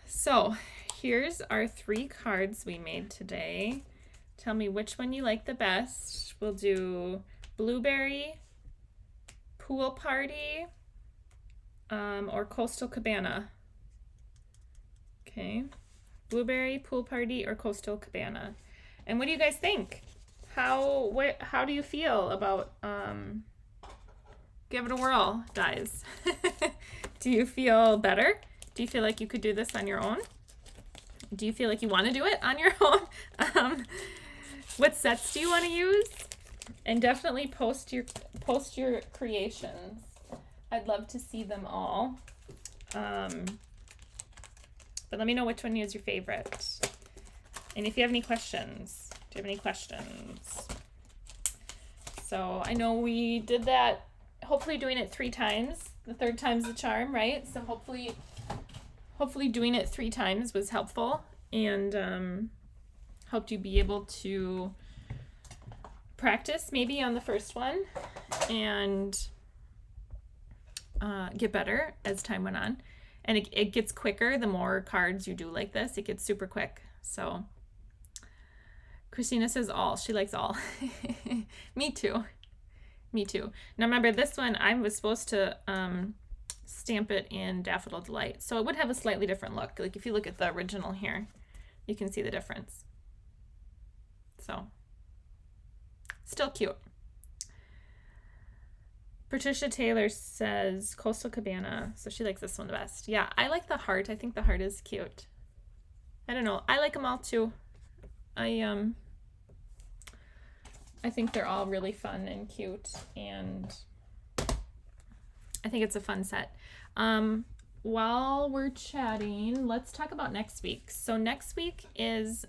So here's our 3 cards we made today. Tell me which one you like the best. We'll do Blueberry, Pool Party, or Coastal Cabana. Okay, Blueberry, Pool Party, or Coastal Cabana. And what do you guys think? How do you feel about give it a whirl, guys? Do you feel better? Do you feel like you could do this on your own? Do you feel like you want to do it on your own? What sets do you want to use? And definitely post your creations. I'd love to see them all. But let me know which one is your favorite. And if you have any questions, do you have any questions? So I know we did that, hopefully doing it 3 times. The 3rd time's the charm, right? So hopefully doing it 3 times was helpful and helped you be able to practice maybe on the first one and get better as time went on. And it gets quicker the more cards you do like this. It gets super quick. So Christina says all. She likes all. Me too. Me too. Now remember, this one I was supposed to stamp it in Daffodil Delight. So it would have a slightly different look. Like if you look at the original here, you can see the difference. So still cute. Patricia Taylor says Coastal Cabana, so she likes this one the best. Yeah, I like the heart. I think the heart is cute. I don't know. I like them all too. I think they're all really fun and cute, and I think it's a fun set. While we're chatting, let's talk about next week. So next week is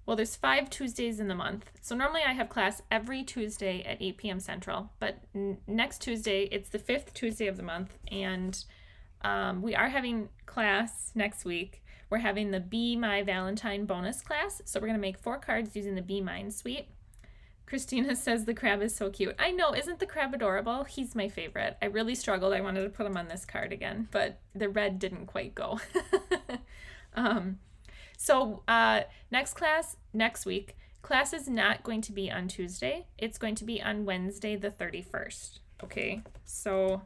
well, there's 5 Tuesdays in the month. So normally I have class every Tuesday at 8 p.m. Central, but next Tuesday, it's the 5th Tuesday of the month, and we are having class next week. We're having the Be My Valentine bonus class. So we're going to make 4 cards using the Be Mine suite. Christina says the crab is so cute. I know, isn't the crab adorable? He's my favorite. I really struggled. I wanted to put him on this card again, but the red didn't quite go. So next class, next week, class is not going to be on Tuesday. It's going to be on Wednesday the 31st. Okay, so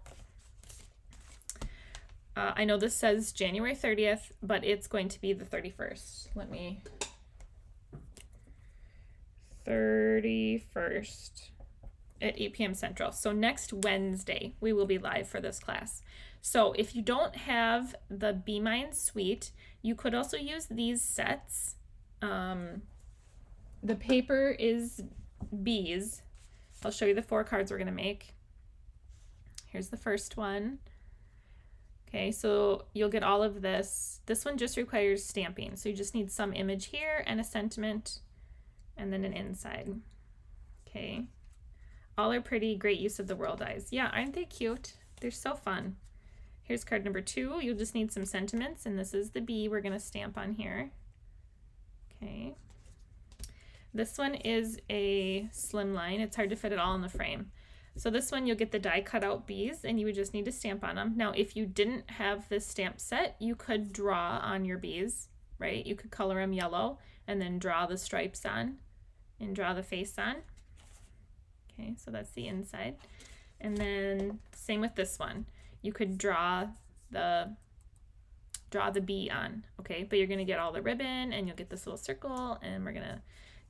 I know this says January 30th, but it's going to be the 31st. 31st at 8 p.m. Central. So next Wednesday, we will be live for this class. So if you don't have the Be Mine suite, you could also use these sets. The paper is bees. I'll show you the 4 cards we're going to make. Here's the first one. Okay, so you'll get all of this. This one just requires stamping. So you just need some image here and a sentiment and then an inside. Okay. All are pretty. Great use of the world eyes. Yeah, aren't they cute? They're so fun. Here's card number 2. You'll just need some sentiments, and this is the bee we're going to stamp on here. Okay. This one is a slimline. It's hard to fit it all in the frame. So this one, you'll get the die cut out bees, and you would just need to stamp on them. Now, if you didn't have this stamp set, you could draw on your bees, right? You could color them yellow and then draw the stripes on and draw the face on. Okay, so that's the inside. And then same with this one. You could draw the bee on, okay? But you're gonna get all the ribbon, and you'll get this little circle, and we're gonna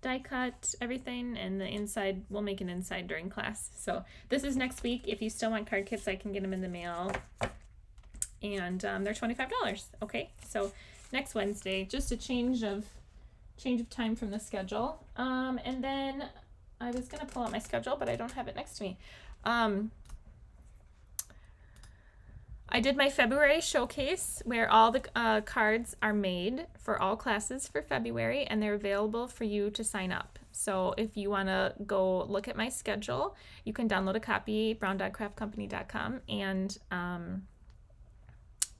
die cut everything, and the inside, we'll make an inside during class. So this is next week. If you still want card kits, I can get them in the mail, and they're $25, okay? So next Wednesday, just a change of time from the schedule. And then I was gonna pull out my schedule, but I don't have it next to me. I did my February showcase where all the cards are made for all classes for February, and they're available for you to sign up. So if you want to go look at my schedule, you can download a copy, brown.craftcompany.com, and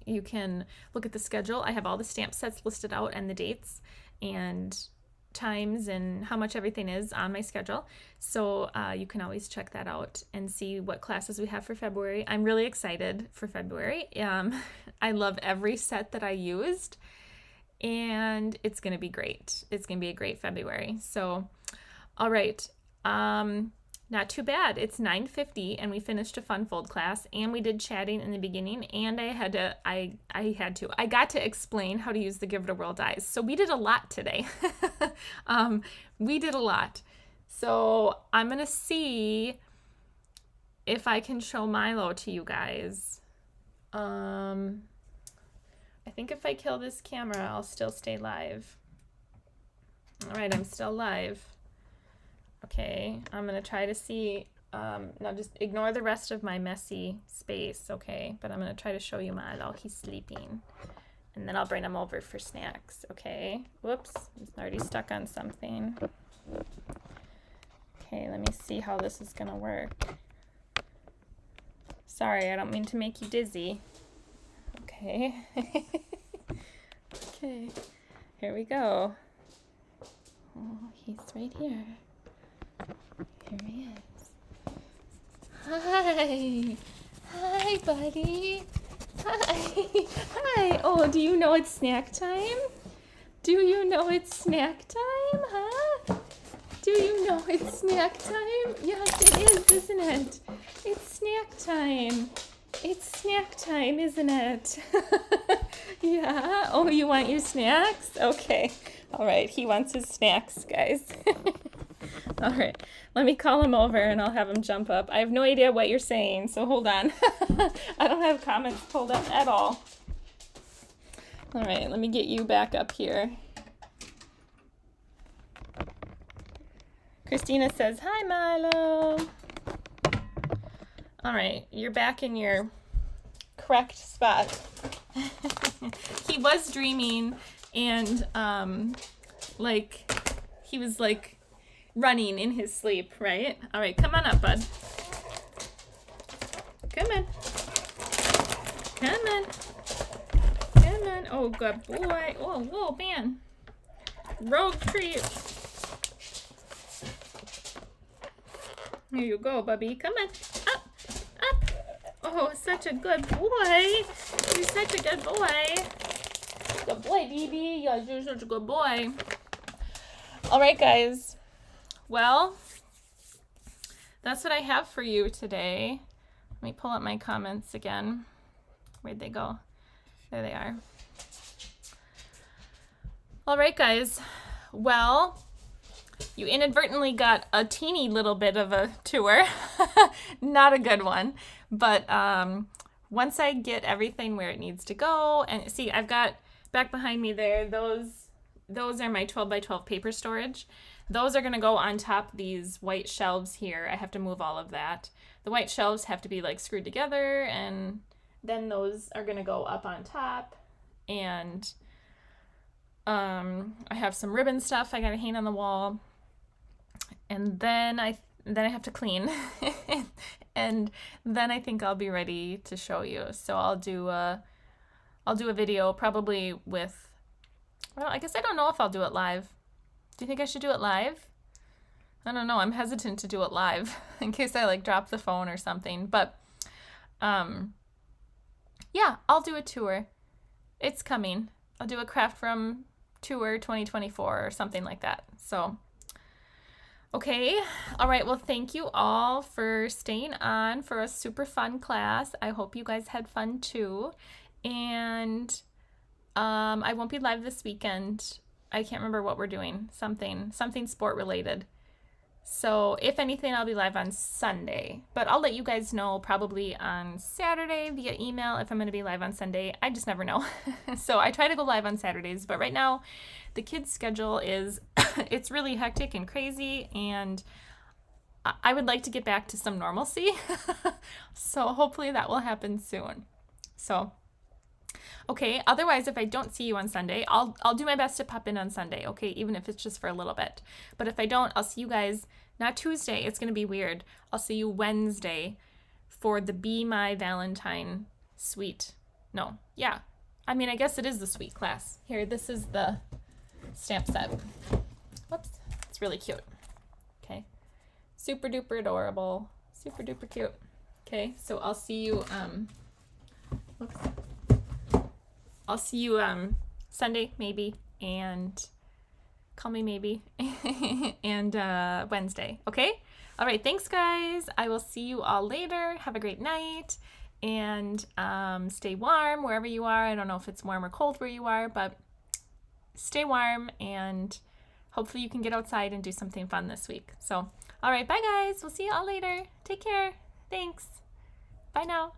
you can look at the schedule. I have all the stamp sets listed out and the dates and times and how much everything is on my schedule. So you can always check that out and see what classes we have for February. I'm really excited for February. I love every set that I used, and it's going to be great. It's going to be a great February. So, all right. Not too bad. It's 9:50 and we finished a fun fold class, and we did chatting in the beginning, and I got to explain how to use the Give It a Whirl dies. So we did a lot today. We did a lot. So I'm going to see if I can show Milo to you guys. I think if I kill this camera, I'll still stay live. All right, I'm still live. Okay, I'm going to try to see, now just ignore the rest of my messy space, okay? But I'm going to try to show you Milo. He's sleeping. And then I'll bring him over for snacks, okay? Whoops, he's already stuck on something. Okay, let me see how this is going to work. Sorry, I don't mean to make you dizzy. Okay. Okay, here we go. Oh, he's right here. Here he is. Hi. Hi, buddy. Hi. Hi. Oh, do you know it's snack time? Do you know it's snack time, huh? Do you know it's snack time? Yes, it is, isn't it? It's snack time. It's snack time, isn't it? Yeah. Oh, you want your snacks? Okay. All right. He wants his snacks, guys. All right, let me call him over and I'll have him jump up. I have no idea what you're saying, so hold on. I don't have comments pulled up at all. All right, let me get you back up here. Christina says, hi, Milo. All right, you're back in your correct spot. He was dreaming and he was like running in his sleep, right? All right, come on up, bud. Come on. Come on. Come on. Oh, good boy. Oh, whoa, man. Rogue treat. Here you go, Bubby. Come on. Up. Up. Oh, such a good boy. You're such a good boy. Good boy, baby. You're such a good boy. All right, guys. Well, that's what I have for you today. Let me pull up my comments again. Where'd they go? There they are. All right, guys. Well, you inadvertently got a teeny little bit of a tour. Not a good one. But once I get everything where it needs to go, and see, I've got back behind me there, those are my 12 by 12 paper storage. Those are going to go on top of these white shelves here. I have to move all of that. The white shelves have to be like screwed together, and then those are going to go up on top. And I have some ribbon stuff I got to hang on the wall. And then I have to clean. And then I think I'll be ready to show you. So I'll do a video probably with, well, I guess I don't know if I'll do it live. Do you think I should do it live? I don't know. I'm hesitant to do it live in case I like drop the phone or something. But yeah, I'll do a tour. It's coming. I'll do a Craft From Tour 2024 or something like that. So, okay. All right. Well, thank you all for staying on for a super fun class. I hope you guys had fun too. And I won't be live this weekend. I can't remember what we're doing. Something sport related. So if anything, I'll be live on Sunday. But I'll let you guys know probably on Saturday via email if I'm going to be live on Sunday. I just never know. So I try to go live on Saturdays. But right now, the kids' schedule is, it's really hectic and crazy. And I would like to get back to some normalcy. So hopefully that will happen soon. So okay, otherwise, if I don't see you on Sunday, I'll do my best to pop in on Sunday, okay, even if it's just for a little bit. But if I don't, I'll see you guys, not Tuesday, it's going to be weird. I'll see you Wednesday for the Be My Valentine suite. No, yeah. I mean, I guess it is the suite class. Here, this is the stamp set. Whoops, it's really cute. Okay, super duper adorable, super duper cute. Okay, so I'll see you, whoops. I'll see you Sunday, maybe, and call me maybe, and Wednesday, okay? All right, thanks, guys. I will see you all later. Have a great night, and stay warm wherever you are. I don't know if it's warm or cold where you are, but stay warm, and hopefully you can get outside and do something fun this week. So, all right, bye, guys. We'll see you all later. Take care. Thanks. Bye now.